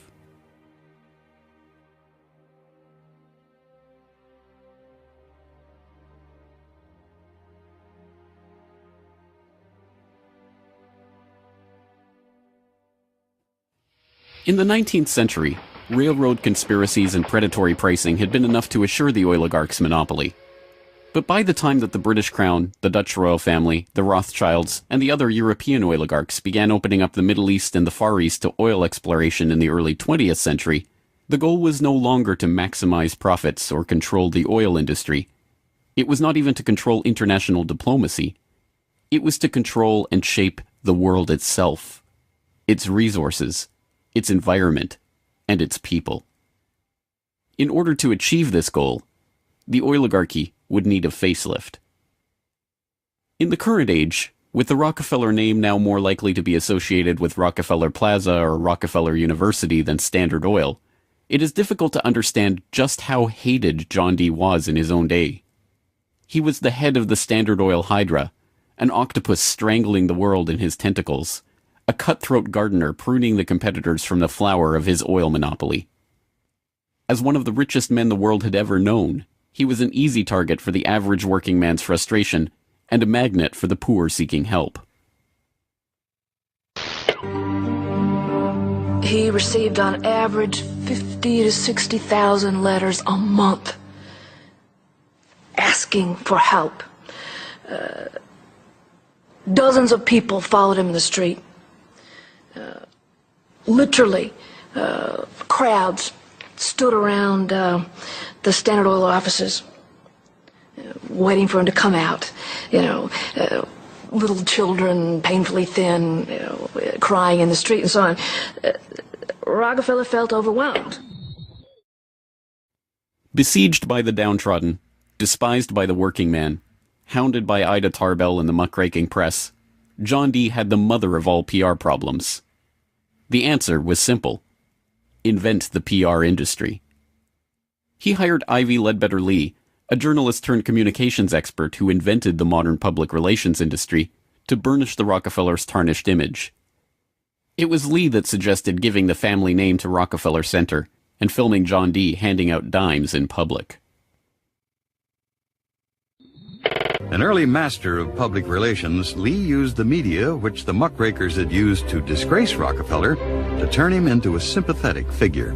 In the 19th century, railroad conspiracies and predatory pricing had been enough to assure the oligarchs' monopoly. But by the time that the British Crown, the Dutch royal family, the Rothschilds, and the other European oligarchs began opening up the Middle East and the Far East to oil exploration in the early 20th century, the goal was no longer to maximize profits or control the oil industry. It was not even to control international diplomacy. It was to control and shape the world itself, its resources, its environment, and its people. In order to achieve this goal, the oligarchy would need a facelift. In the current age, with the Rockefeller name now more likely to be associated with Rockefeller Plaza or Rockefeller University than Standard Oil, it is difficult to understand just how hated John D. was in his own day. He was the head of the Standard Oil Hydra, an octopus strangling the world in his tentacles, a cutthroat gardener pruning the competitors from the flower of his oil monopoly. As one of the richest men the world had ever known, he was an easy target for the average working man's frustration and a magnet for the poor seeking help. He received on average 50 to 60,000 letters a month asking for help. Dozens of people followed him in the street. Literally, crowds stood around the Standard Oil offices, waiting for him to come out. Little children, painfully thin, crying in the street and so on. Rockefeller felt overwhelmed. Besieged by the downtrodden, despised by the working man, hounded by Ida Tarbell and the muckraking press, John D. had the mother of all PR problems. The answer was simple: invent the PR industry. He hired Ivy Ledbetter Lee, a journalist turned communications expert who invented the modern public relations industry, to burnish the Rockefellers' tarnished image. It was Lee that suggested giving the family name to Rockefeller Center and filming John D. handing out dimes in public. An early master of public relations, Lee used the media which the muckrakers had used to disgrace Rockefeller to turn him into a sympathetic figure.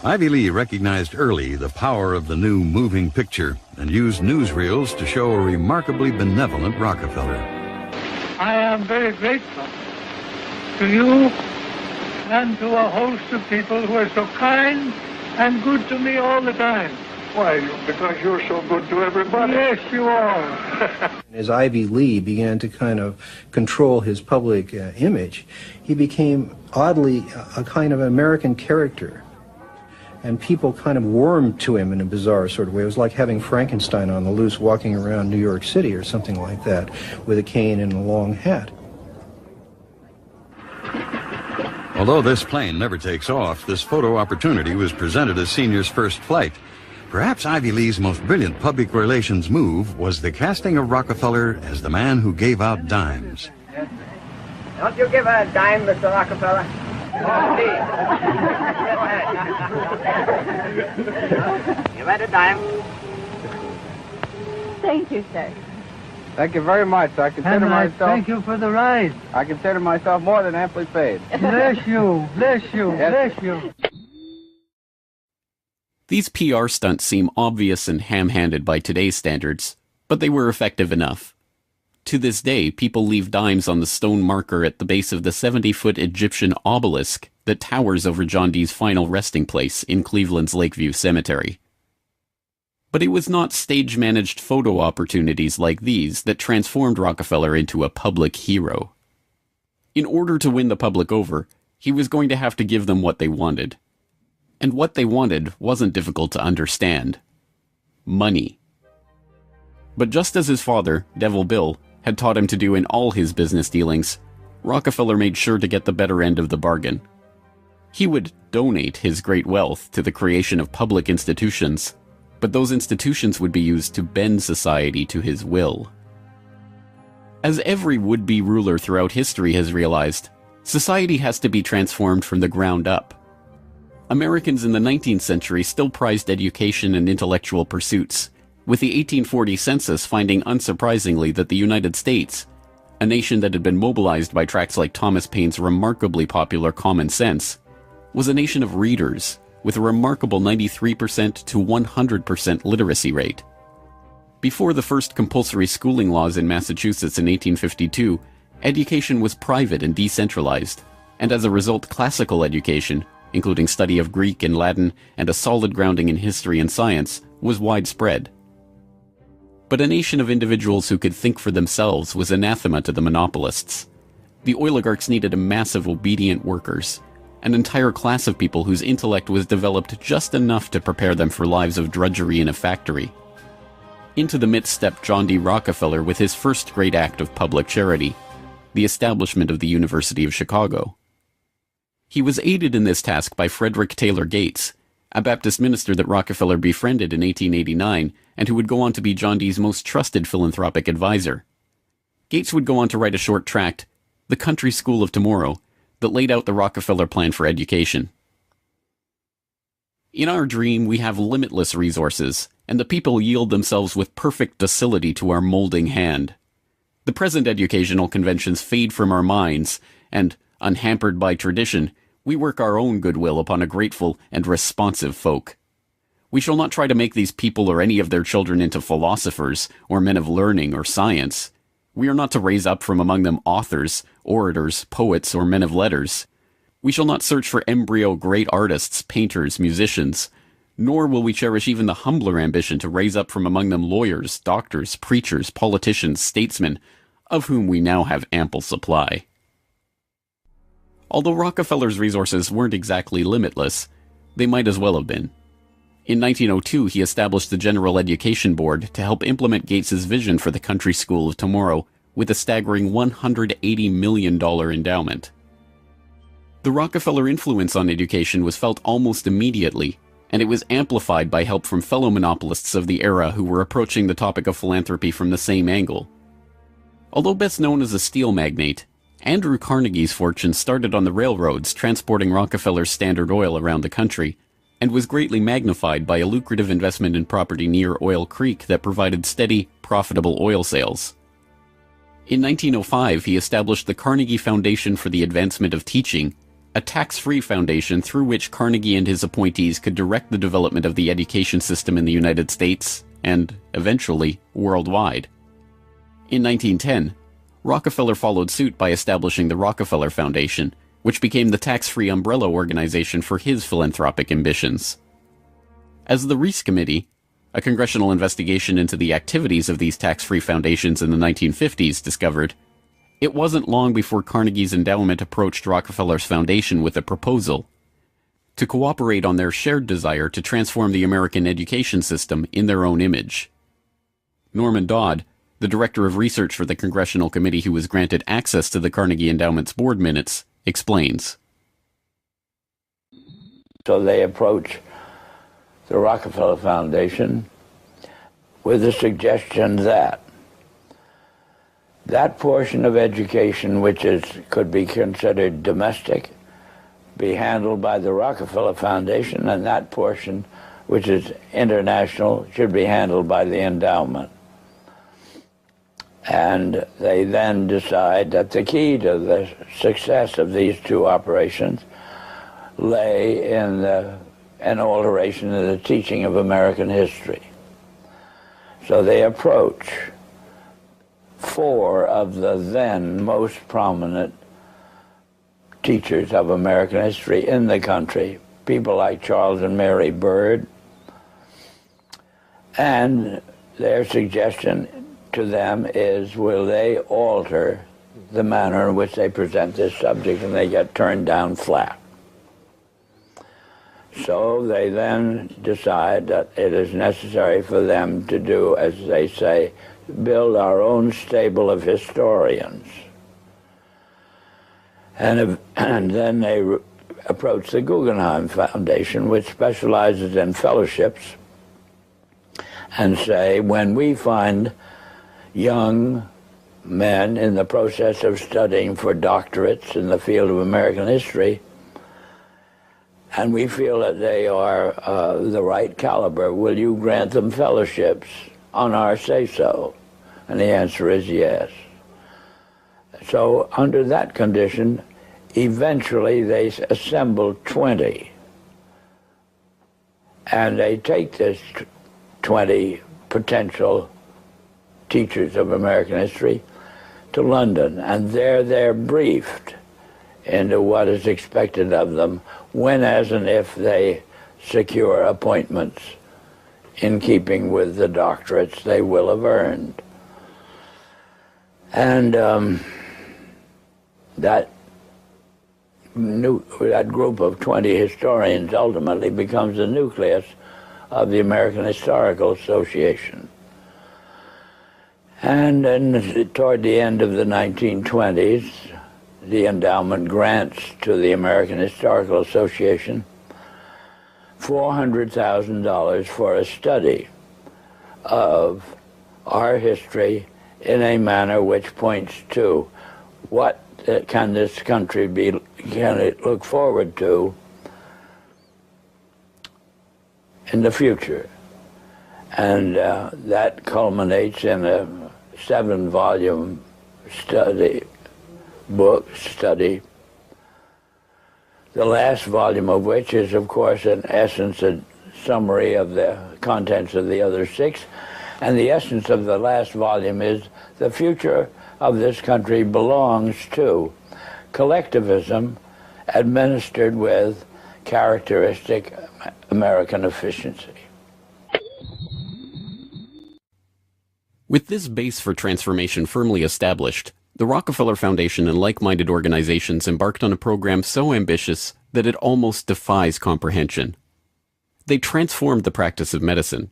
Ivy Lee recognized early the power of the new moving picture and used newsreels to show a remarkably benevolent Rockefeller. I am very grateful to you and to a host of people who are so kind and good to me all the time. Why? Because you're so good to everybody. Yes, you are. As Ivy Lee began to kind of control his public image, he became oddly a kind of American character. And people kind of warmed to him in a bizarre sort of way. It was like having Frankenstein on the loose walking around New York City or something like that, with a cane and a long hat. Although this plane never takes off, this photo opportunity was presented as Senior's first flight. Perhaps Ivy Lee's most brilliant public relations move was the casting of Rockefeller as the man who gave out dimes. Don't you give a dime, Mr. Rockefeller? You bet a dime. Thank you, sir. Thank you very much. I consider And I myself... thank you for the ride. I consider myself more than amply paid. Bless you, bless you, Yes. bless you. These PR stunts seem obvious and ham-handed by today's standards, but they were effective enough. To this day, people leave dimes on the stone marker at the base of the 70-foot Egyptian obelisk that towers over John Dee's final resting place in Cleveland's Lakeview Cemetery. But it was not stage-managed photo opportunities like these that transformed Rockefeller into a public hero. In order to win the public over, he was going to have to give them what they wanted. And what they wanted wasn't difficult to understand. Money. But just as his father, Devil Bill, had taught him to do in all his business dealings, Rockefeller made sure to get the better end of the bargain. He would donate his great wealth to the creation of public institutions, but those institutions would be used to bend society to his will. As every would-be ruler throughout history has realized, society has to be transformed from the ground up. Americans in the 19th century still prized education and intellectual pursuits, with the 1840 census finding unsurprisingly that the United States, a nation that had been mobilized by tracts like Thomas Paine's remarkably popular Common Sense, was a nation of readers, with a remarkable 93% to 100% literacy rate. Before the first compulsory schooling laws in Massachusetts in 1852, education was private and decentralized, and as a result classical education, including study of Greek and Latin and a solid grounding in history and science, was widespread. But a nation of individuals who could think for themselves was anathema to the monopolists. The oligarchs needed a mass of obedient workers, an entire class of people whose intellect was developed just enough to prepare them for lives of drudgery in a factory. Into the midst stepped John D. Rockefeller with his first great act of public charity, the establishment of the University of Chicago. He was aided in this task by Frederick Taylor Gates, a Baptist minister that Rockefeller befriended in 1889 and who would go on to be John Dee's most trusted philanthropic advisor. Gates would go on to write a short tract, The Country School of Tomorrow, that laid out the Rockefeller plan for education. In our dream, we have limitless resources, and the people yield themselves with perfect docility to our molding hand. The present educational conventions fade from our minds, and, unhampered by tradition, we work our own goodwill upon a grateful and responsive folk. We shall not try to make these people or any of their children into philosophers, or men of learning or science. We are not to raise up from among them authors, orators, poets, or men of letters. We shall not search for embryo great artists, painters, musicians, nor will we cherish even the humbler ambition to raise up from among them lawyers, doctors, preachers, politicians, statesmen, of whom we now have ample supply. Although Rockefeller's resources weren't exactly limitless, they might as well have been. In 1902, he established the General Education Board to help implement Gates's vision for the Country School of Tomorrow with a staggering $180 million endowment. The Rockefeller influence on education was felt almost immediately, and it was amplified by help from fellow monopolists of the era who were approaching the topic of philanthropy from the same angle. Although best known as a steel magnate, Andrew Carnegie's fortune started on the railroads transporting Rockefeller's Standard Oil around the country, and was greatly magnified by a lucrative investment in property near Oil Creek that provided steady, profitable oil sales. In 1905, he established the Carnegie Foundation for the Advancement of Teaching, a tax-free foundation through which Carnegie and his appointees could direct the development of the education system in the United States, and, eventually, worldwide. In 1910, Rockefeller followed suit by establishing the Rockefeller Foundation, which became the tax-free umbrella organization for his philanthropic ambitions. As the Reese Committee, a congressional investigation into the activities of these tax-free foundations in the 1950s, discovered, it wasn't long before Carnegie's endowment approached Rockefeller's foundation with a proposal to cooperate on their shared desire to transform the American education system in their own image. Norman Dodd, the director of research for the congressional committee who was granted access to the Carnegie Endowment's board minutes, explains. So they approach the Rockefeller Foundation with the suggestion that that portion of education which could be considered domestic be handled by the Rockefeller Foundation, and that portion, which is international, should be handled by the endowment. And they then decide that the key to the success of these two operations lay in an alteration in the teaching of American history. So they approach four of the then most prominent teachers of American history in the country, people like Charles and Mary Bird, and their suggestion to them is, will they alter the manner in which they present this subject, and they get turned down flat. So they then decide that it is necessary for them to do, as they say, build our own stable of historians. And then they approach the Guggenheim Foundation, which specializes in fellowships, and say, when we find young men in the process of studying for doctorates in the field of American history, and we feel that they are the right caliber, will you grant them fellowships on our say-so? And the answer is yes. So under that condition, eventually they assemble 20. And they take this 20 potential teachers of American history to London, and there they're briefed into what is expected of them when, as and if they secure appointments in keeping with the doctorates they will have earned. And that group of 20 historians ultimately becomes the nucleus of the American Historical Association. And then toward the end of the 1920s, the endowment grants to the American Historical Association $400,000 for a study of our history in a manner which points to what can this country can it look forward to in the future. And that culminates in a 7-volume study, the last volume of which is, of course, in essence, a summary of the contents of the other 6. And the essence of the last volume is the future of this country belongs to collectivism administered with characteristic American efficiency. With this base for transformation firmly established, the Rockefeller Foundation and like-minded organizations embarked on a program so ambitious that it almost defies comprehension. They transformed the practice of medicine.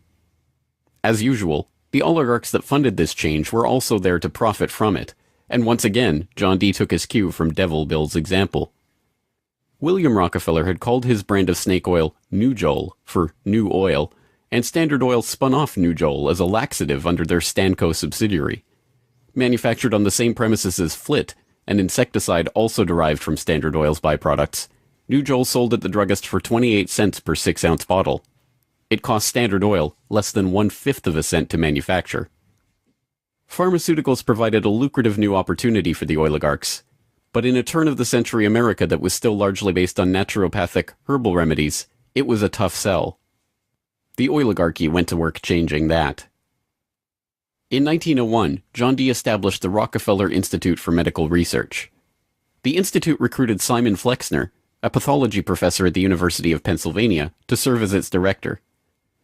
As usual, the oligarchs that funded this change were also there to profit from it, and once again, John D. took his cue from Devil Bill's example. William Rockefeller had called his brand of snake oil Nujol for New Oil, and Standard Oil spun off Nujol as a laxative under their Stanco subsidiary. Manufactured on the same premises as Flit, an insecticide also derived from Standard Oil's byproducts, Nujol sold at the druggist for 28 cents per 6-ounce bottle. It cost Standard Oil less than 1/5 of a cent to manufacture. Pharmaceuticals provided a lucrative new opportunity for the oligarchs, but in a turn-of-the-century America that was still largely based on naturopathic, herbal remedies, it was a tough sell. The oligarchy went to work changing that. In 1901, John D. established the Rockefeller Institute for Medical Research. The institute recruited Simon Flexner, a pathology professor at the University of Pennsylvania, to serve as its director.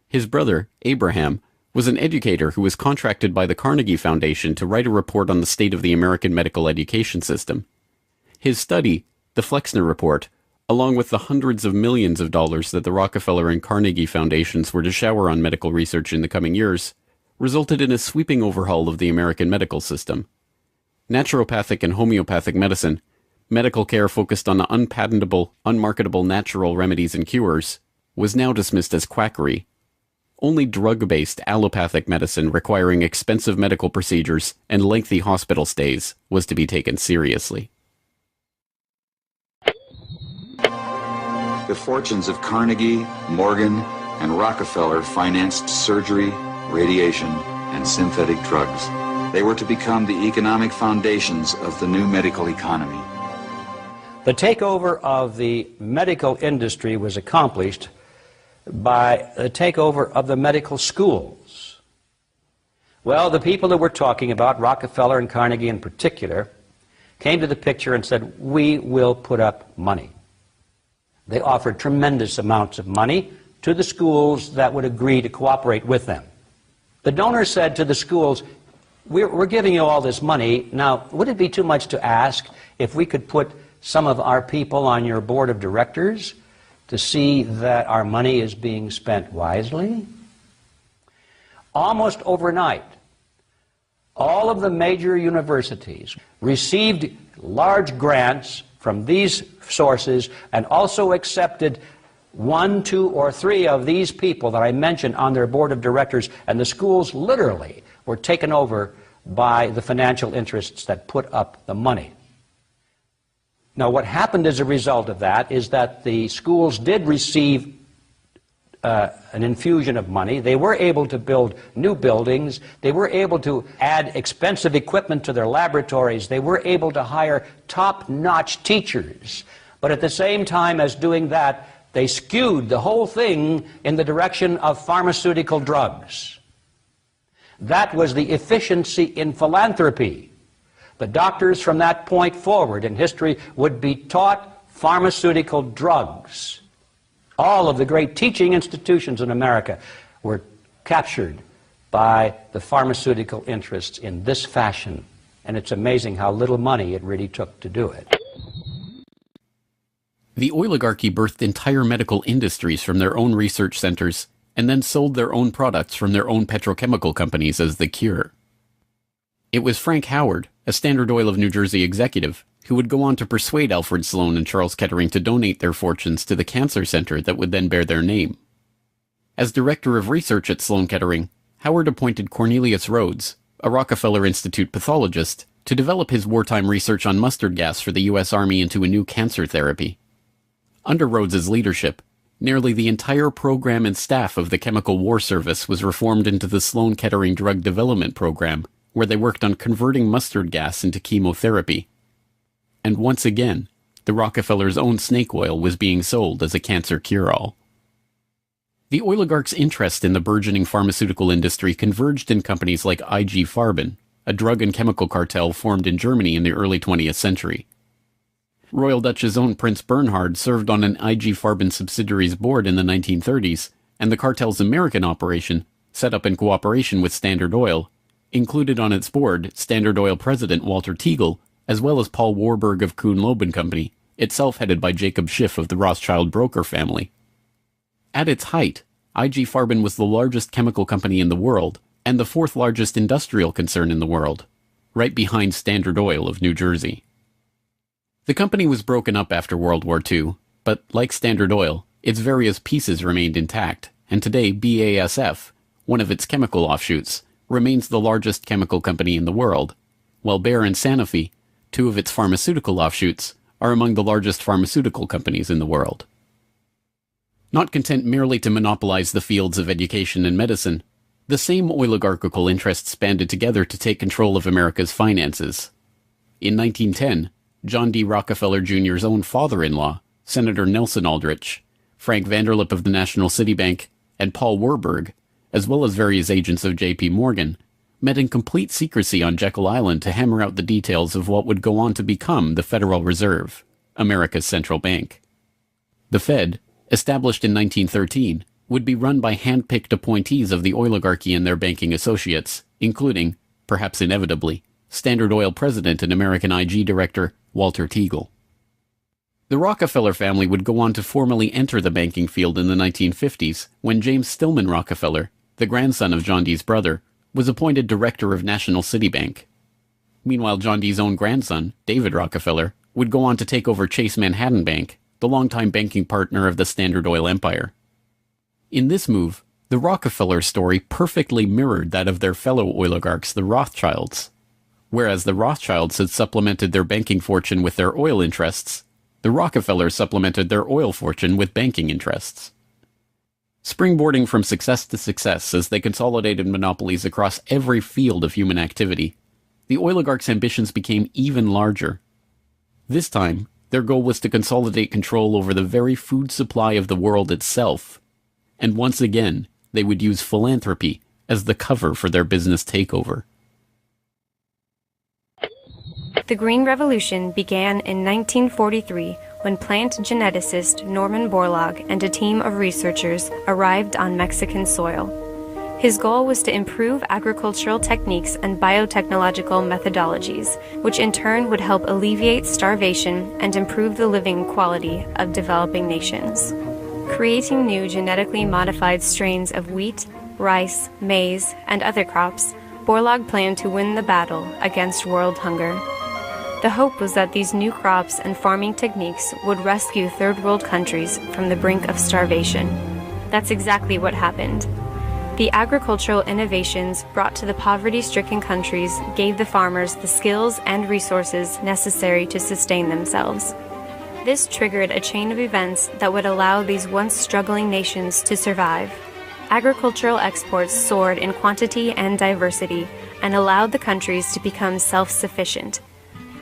His brother, Abraham, was an educator who was contracted by the Carnegie Foundation to write a report on the state of the American medical education system. His study, the Flexner Report, along with the hundreds of millions of dollars that the Rockefeller and Carnegie Foundations were to shower on medical research in the coming years, resulted in a sweeping overhaul of the American medical system. Naturopathic and homeopathic medicine, medical care focused on unpatentable, unmarketable natural remedies and cures, was now dismissed as quackery. Only drug-based allopathic medicine requiring expensive medical procedures and lengthy hospital stays was to be taken seriously. the fortunes of Carnegie, Morgan, and Rockefeller financed surgery, radiation, and synthetic drugs. They were to become the economic foundations of the new medical economy. The takeover of the medical industry was accomplished by the takeover of the medical schools. Well, the people that we're talking about, Rockefeller and Carnegie in particular, came to the picture and said, we will put up money. They offered tremendous amounts of money to the schools that would agree to cooperate with them. The donors said to the schools, we're giving you all this money. Now, would it be too much to ask if we could put some of our people on your board of directors to see that our money is being spent wisely? Almost overnight, all of the major universities received large grants from these sources and also accepted 1, 2, or 3 of these people that I mentioned on their board of directors, and the schools literally were taken over by the financial interests that put up the money. Now, what happened as a result of that is that the schools did receive an infusion of money. They were able to build new buildings. They were able to add expensive equipment to their laboratories. They were able to hire top-notch teachers. But at the same time as doing that, they skewed the whole thing in the direction of pharmaceutical drugs. That was the efficiency in philanthropy. The doctors from that point forward in history would be taught pharmaceutical drugs. All of the great teaching institutions in America were captured by the pharmaceutical interests in this fashion. And it's amazing how little money it really took to do it. The oligarchy birthed entire medical industries from their own research centers and then sold their own products from their own petrochemical companies as the cure. It was Frank Howard, a Standard Oil of New Jersey executive, who would go on to persuade Alfred Sloan and Charles Kettering to donate their fortunes to the cancer center that would then bear their name. As director of research at Sloan Kettering, Howard appointed Cornelius Rhodes, a Rockefeller Institute pathologist, to develop his wartime research on mustard gas for the U.S. Army into a new cancer therapy. Under Rhodes's leadership, nearly the entire program and staff of the Chemical War Service was reformed into the Sloan Kettering Drug Development Program, where they worked on converting mustard gas into chemotherapy. And once again, the Rockefellers' own snake oil was being sold as a cancer cure-all. The oligarchs' interest in the burgeoning pharmaceutical industry converged in companies like IG Farben, a drug and chemical cartel formed in Germany in the early 20th century. Royal Dutch's own Prince Bernhard served on an IG Farben subsidiary's board in the 1930s, and the cartel's American operation, set up in cooperation with Standard Oil, included on its board Standard Oil president Walter Teagle, as well as Paul Warburg of Kuhn-Loeb & Company, itself headed by Jacob Schiff of the Rothschild broker family. At its height, IG Farben was the largest chemical company in the world, and the 4th largest industrial concern in the world, right behind Standard Oil of New Jersey. The company was broken up after World War II, but like Standard Oil, its various pieces remained intact, and today BASF, one of its chemical offshoots, remains the largest chemical company in the world, while Bayer and Sanofi, 2 of its pharmaceutical offshoots, are among the largest pharmaceutical companies in the world. Not content merely to monopolize the fields of education and medicine, the same oligarchical interests banded together to take control of America's finances. In 1910, John D. Rockefeller Jr.'s own father-in-law, Senator Nelson Aldrich, Frank Vanderlip of the National City Bank, and Paul Warburg, as well as various agents of J.P. Morgan, met in complete secrecy on Jekyll Island to hammer out the details of what would go on to become the Federal Reserve, America's central bank. The Fed, established in 1913, would be run by hand-picked appointees of the oligarchy and their banking associates, including, perhaps inevitably, Standard Oil president and American IG director Walter Teagle. The Rockefeller family would go on to formally enter the banking field in the 1950s when James Stillman Rockefeller, the grandson of John D's brother, was appointed director of National City Bank. Meanwhile, John D's own grandson, David Rockefeller, would go on to take over Chase Manhattan Bank, the longtime banking partner of the Standard Oil empire. In this move, the Rockefeller story perfectly mirrored that of their fellow oligarchs, the Rothschilds. Whereas the Rothschilds had supplemented their banking fortune with their oil interests, The Rockefellers supplemented their oil fortune with banking interests. Springboarding from success to success as they consolidated monopolies across every field of human activity, the oligarchs' ambitions became even larger. This time, their goal was to consolidate control over the very food supply of the world itself. And once again, they would use philanthropy as the cover for their business takeover. The Green Revolution began in 1943 when plant geneticist Norman Borlaug and a team of researchers arrived on Mexican soil. His goal was to improve agricultural techniques and biotechnological methodologies, which in turn would help alleviate starvation and improve the living quality of developing nations. Creating new genetically modified strains of wheat, rice, maize, and other crops, Borlaug planned to win the battle against world hunger. The hope was that these new crops and farming techniques would rescue third world countries from the brink of starvation. That's exactly what happened. The agricultural innovations brought to the poverty-stricken countries gave the farmers the skills and resources necessary to sustain themselves. This triggered a chain of events that would allow these once struggling nations to survive. Agricultural exports soared in quantity and diversity and allowed the countries to become self-sufficient.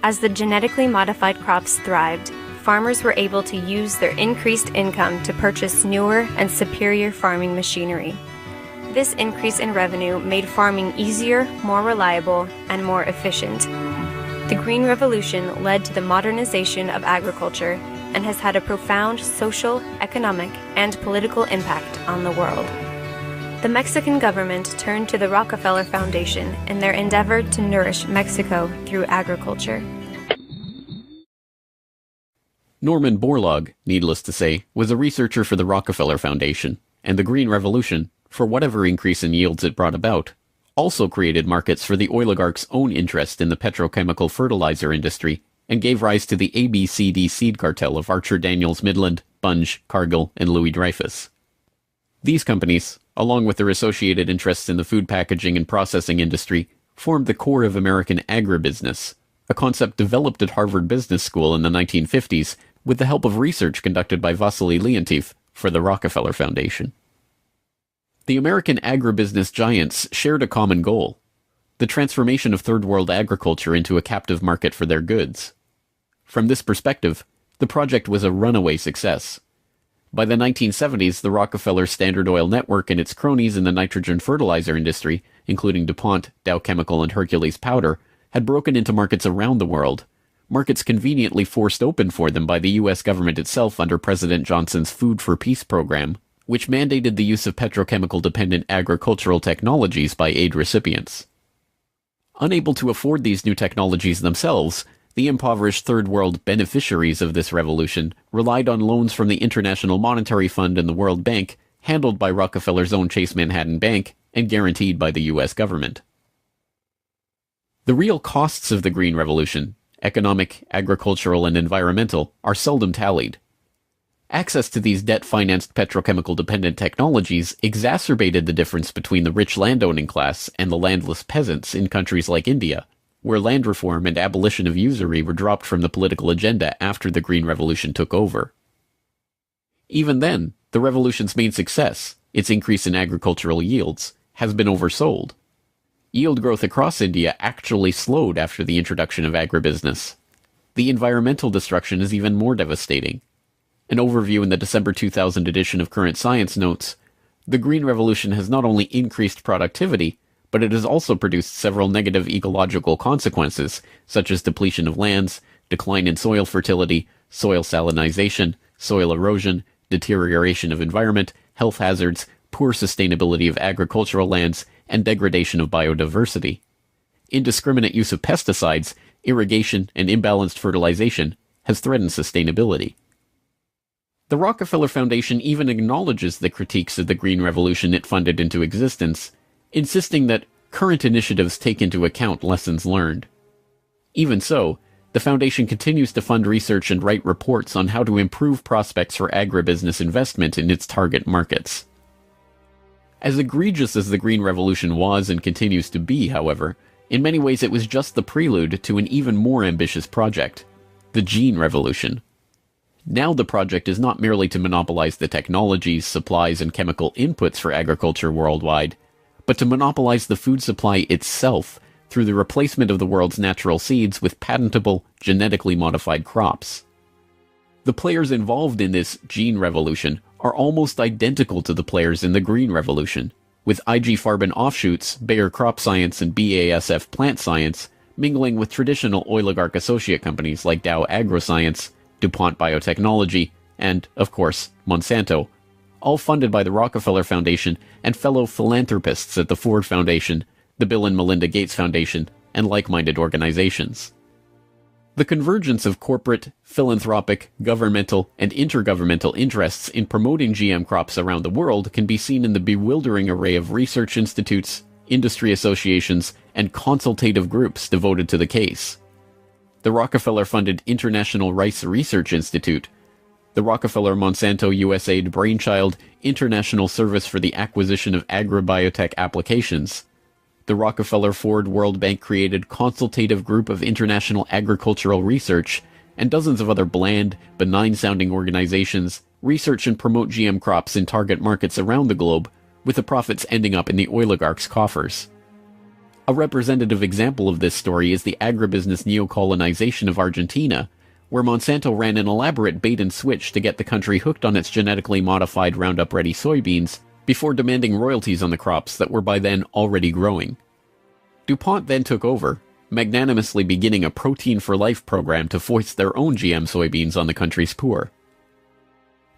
As the genetically modified crops thrived, farmers were able to use their increased income to purchase newer and superior farming machinery. This increase in revenue made farming easier, more reliable, and more efficient. The Green Revolution led to the modernization of agriculture and has had a profound social, economic, and political impact on the world. The Mexican government turned to the Rockefeller Foundation in their endeavor to nourish Mexico through agriculture. Norman Borlaug, needless to say, was a researcher for the Rockefeller Foundation, and the Green Revolution, for whatever increase in yields it brought about, also created markets for the oligarchs' own interest in the petrochemical fertilizer industry and gave rise to the ABCD seed cartel of Archer Daniels Midland, Bunge, Cargill, and Louis Dreyfus. These companies, along with their associated interests in the food packaging and processing industry, formed the core of American agribusiness, a concept developed at Harvard Business School in the 1950s with the help of research conducted by Vasily Leontief for the Rockefeller Foundation. The American agribusiness giants shared a common goal: the transformation of third world agriculture into a captive market for their goods. From this perspective, the project was a runaway success. By the 1970s, the Rockefeller Standard Oil network and its cronies in the nitrogen fertilizer industry, including DuPont, Dow Chemical, and Hercules Powder, had broken into markets around the world, markets conveniently forced open for them by the U.S. government itself under President Johnson's Food for Peace program, which mandated the use of petrochemical-dependent agricultural technologies by aid recipients. Unable to afford these new technologies themselves, the impoverished Third World beneficiaries of this revolution relied on loans from the International Monetary Fund and the World Bank, handled by Rockefeller's own Chase Manhattan Bank and guaranteed by the U.S. government. The real costs of the Green Revolution, economic, agricultural, and environmental, are seldom tallied. Access to these debt-financed petrochemical-dependent technologies exacerbated the difference between the rich landowning class and the landless peasants in countries like India, where land reform and abolition of usury were dropped from the political agenda after the Green Revolution took over. Even then, the revolution's main success, its increase in agricultural yields, has been oversold. Yield growth across India actually slowed after the introduction of agribusiness. The environmental destruction is even more devastating. An overview in the December 2000 edition of Current Science notes, the Green Revolution has not only increased productivity, but it has also produced several negative ecological consequences, such as depletion of lands, decline in soil fertility, soil salinization, soil erosion, deterioration of environment, health hazards, poor sustainability of agricultural lands, and degradation of biodiversity. Indiscriminate use of pesticides, irrigation, and imbalanced fertilization has threatened sustainability. The Rockefeller Foundation even acknowledges the critiques of the Green Revolution it funded into existence, insisting that current initiatives take into account lessons learned. Even so, the Foundation continues to fund research and write reports on how to improve prospects for agribusiness investment in its target markets. As egregious as the Green Revolution was and continues to be, however, in many ways it was just the prelude to an even more ambitious project, the Gene Revolution. Now the project is not merely to monopolize the technologies, supplies, and chemical inputs for agriculture worldwide, but to monopolize the food supply itself through the replacement of the world's natural seeds with patentable, genetically modified crops. The players involved in this gene revolution are almost identical to the players in the green revolution, with IG Farben offshoots, Bayer Crop Science and BASF Plant Science, mingling with traditional oligarch associate companies like Dow AgroScience, DuPont Biotechnology, and, of course, Monsanto, all funded by the Rockefeller Foundation and fellow philanthropists at the Ford Foundation, the Bill and Melinda Gates Foundation, and like-minded organizations. The convergence of corporate, philanthropic, governmental, and intergovernmental interests in promoting GM crops around the world can be seen in the bewildering array of research institutes, industry associations, and consultative groups devoted to the case. The Rockefeller-funded International Rice Research Institute, the Rockefeller-Monsanto USAID brainchild International Service for the Acquisition of Agribiotech Applications, the Rockefeller-Ford World Bank-created Consultative Group of International Agricultural Research, and dozens of other bland, benign-sounding organizations research and promote GM crops in target markets around the globe, with the profits ending up in the oligarchs' coffers. A representative example of this story is the agribusiness neocolonization of Argentina, where Monsanto ran an elaborate bait-and-switch to get the country hooked on its genetically modified Roundup-ready soybeans before demanding royalties on the crops that were by then already growing. DuPont then took over, magnanimously beginning a Protein for Life program to foist their own GM soybeans on the country's poor.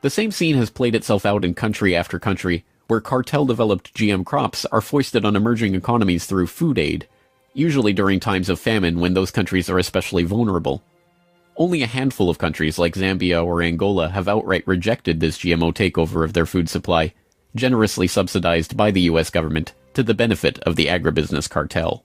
The same scene has played itself out in country after country, where cartel-developed GM crops are foisted on emerging economies through food aid, usually during times of famine when those countries are especially vulnerable. Only a handful of countries like Zambia or Angola have outright rejected this GMO takeover of their food supply, generously subsidized by the US government to the benefit of the agribusiness cartel.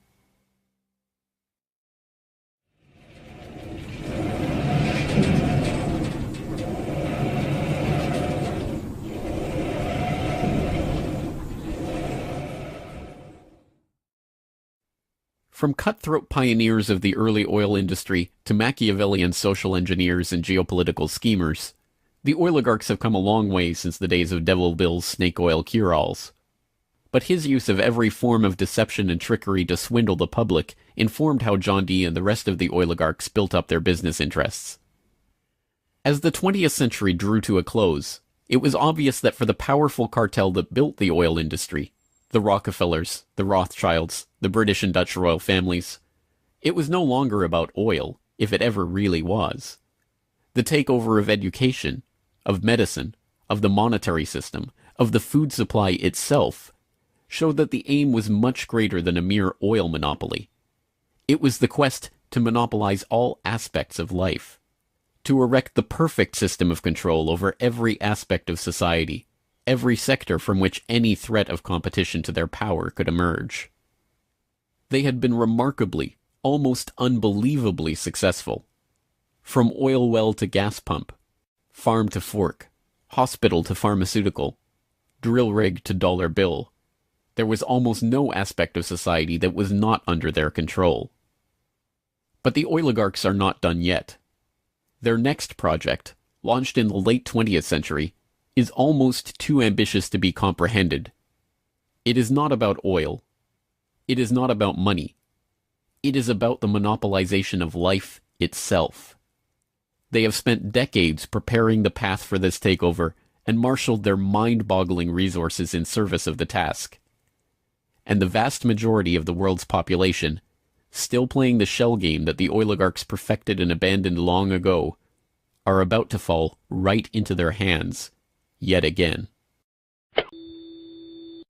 From cutthroat pioneers of the early oil industry to Machiavellian social engineers and geopolitical schemers, the oligarchs have come a long way since the days of Devil Bill's snake oil cure-alls. But his use of every form of deception and trickery to swindle the public informed how John D. and the rest of the oligarchs built up their business interests. As the 20th century drew to a close, it was obvious that for the powerful cartel that built the oil industry, the Rockefellers, the Rothschilds, the British and Dutch royal families, it was no longer about oil, if it ever really was. The takeover of education, of medicine, of the monetary system, of the food supply itself, showed that the aim was much greater than a mere oil monopoly. It was the quest to monopolize all aspects of life, to erect the perfect system of control over every aspect of society, every sector from which any threat of competition to their power could emerge. They had been remarkably, almost unbelievably successful. From oil well to gas pump, farm to fork, hospital to pharmaceutical, drill rig to dollar bill, there was almost no aspect of society that was not under their control. But the oligarchs are not done yet. Their next project, launched in the late 20th century, is almost too ambitious to be comprehended. It is not about oil. It is not about money. It is about the monopolization of life itself. They have spent decades preparing the path for this takeover and marshaled their mind-boggling resources in service of the task. And the vast majority of the world's population, still playing the shell game that the oligarchs perfected and abandoned long ago, are about to fall right into their hands, yet again.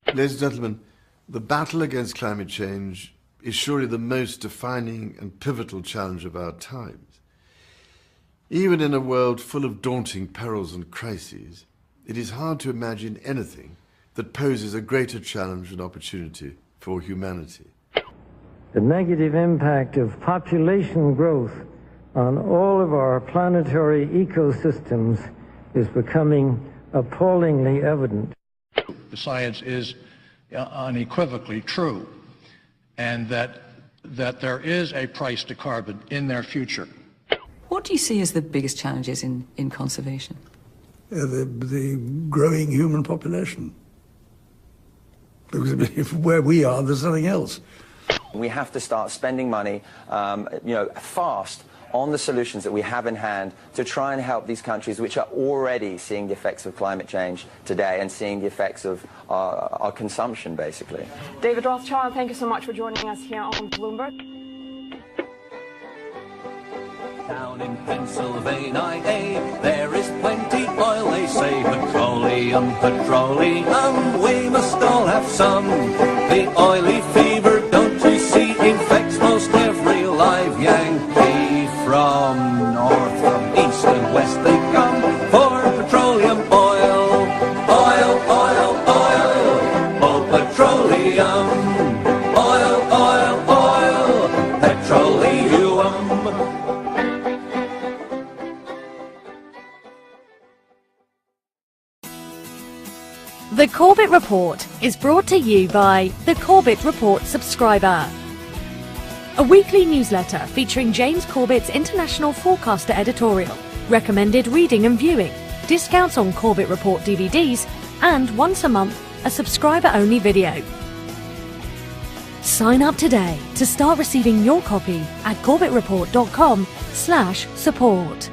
Ladies and gentlemen, the battle against climate change is surely the most defining and pivotal challenge of our times. Even in a world full of daunting perils and crises, it is hard to imagine anything that poses a greater challenge and opportunity for humanity. The negative impact of population growth on all of our planetary ecosystems is becoming appallingly evident. The science is unequivocally true, and that there is a price to carbon in their future. What do you see as the biggest challenges in conservation? The growing human population. Because if where we are, there's nothing else. We have to start spending money, fast on the solutions that we have in hand to try and help these countries which are already seeing the effects of climate change today and seeing the effects of our consumption, basically. David Rothschild, thank you so much for joining us here on Bloomberg. Down in Pennsylvania, there is plenty oil, they say. Petroleum, petroleum, we must all have some. The oily fever, don't you see, infects most every live Yankee. From north, from east and west they come for petroleum oil. Oil, oil, oil, oh petroleum. Oil, oil, oil, petroleum. The Corbett Report is brought to you by the Corbett Report subscriber. A weekly newsletter featuring James Corbett's International Forecaster editorial, recommended reading and viewing, discounts on Corbett Report DVDs, and once a month, a subscriber-only video. Sign up today to start receiving your copy at corbettreport.com/support.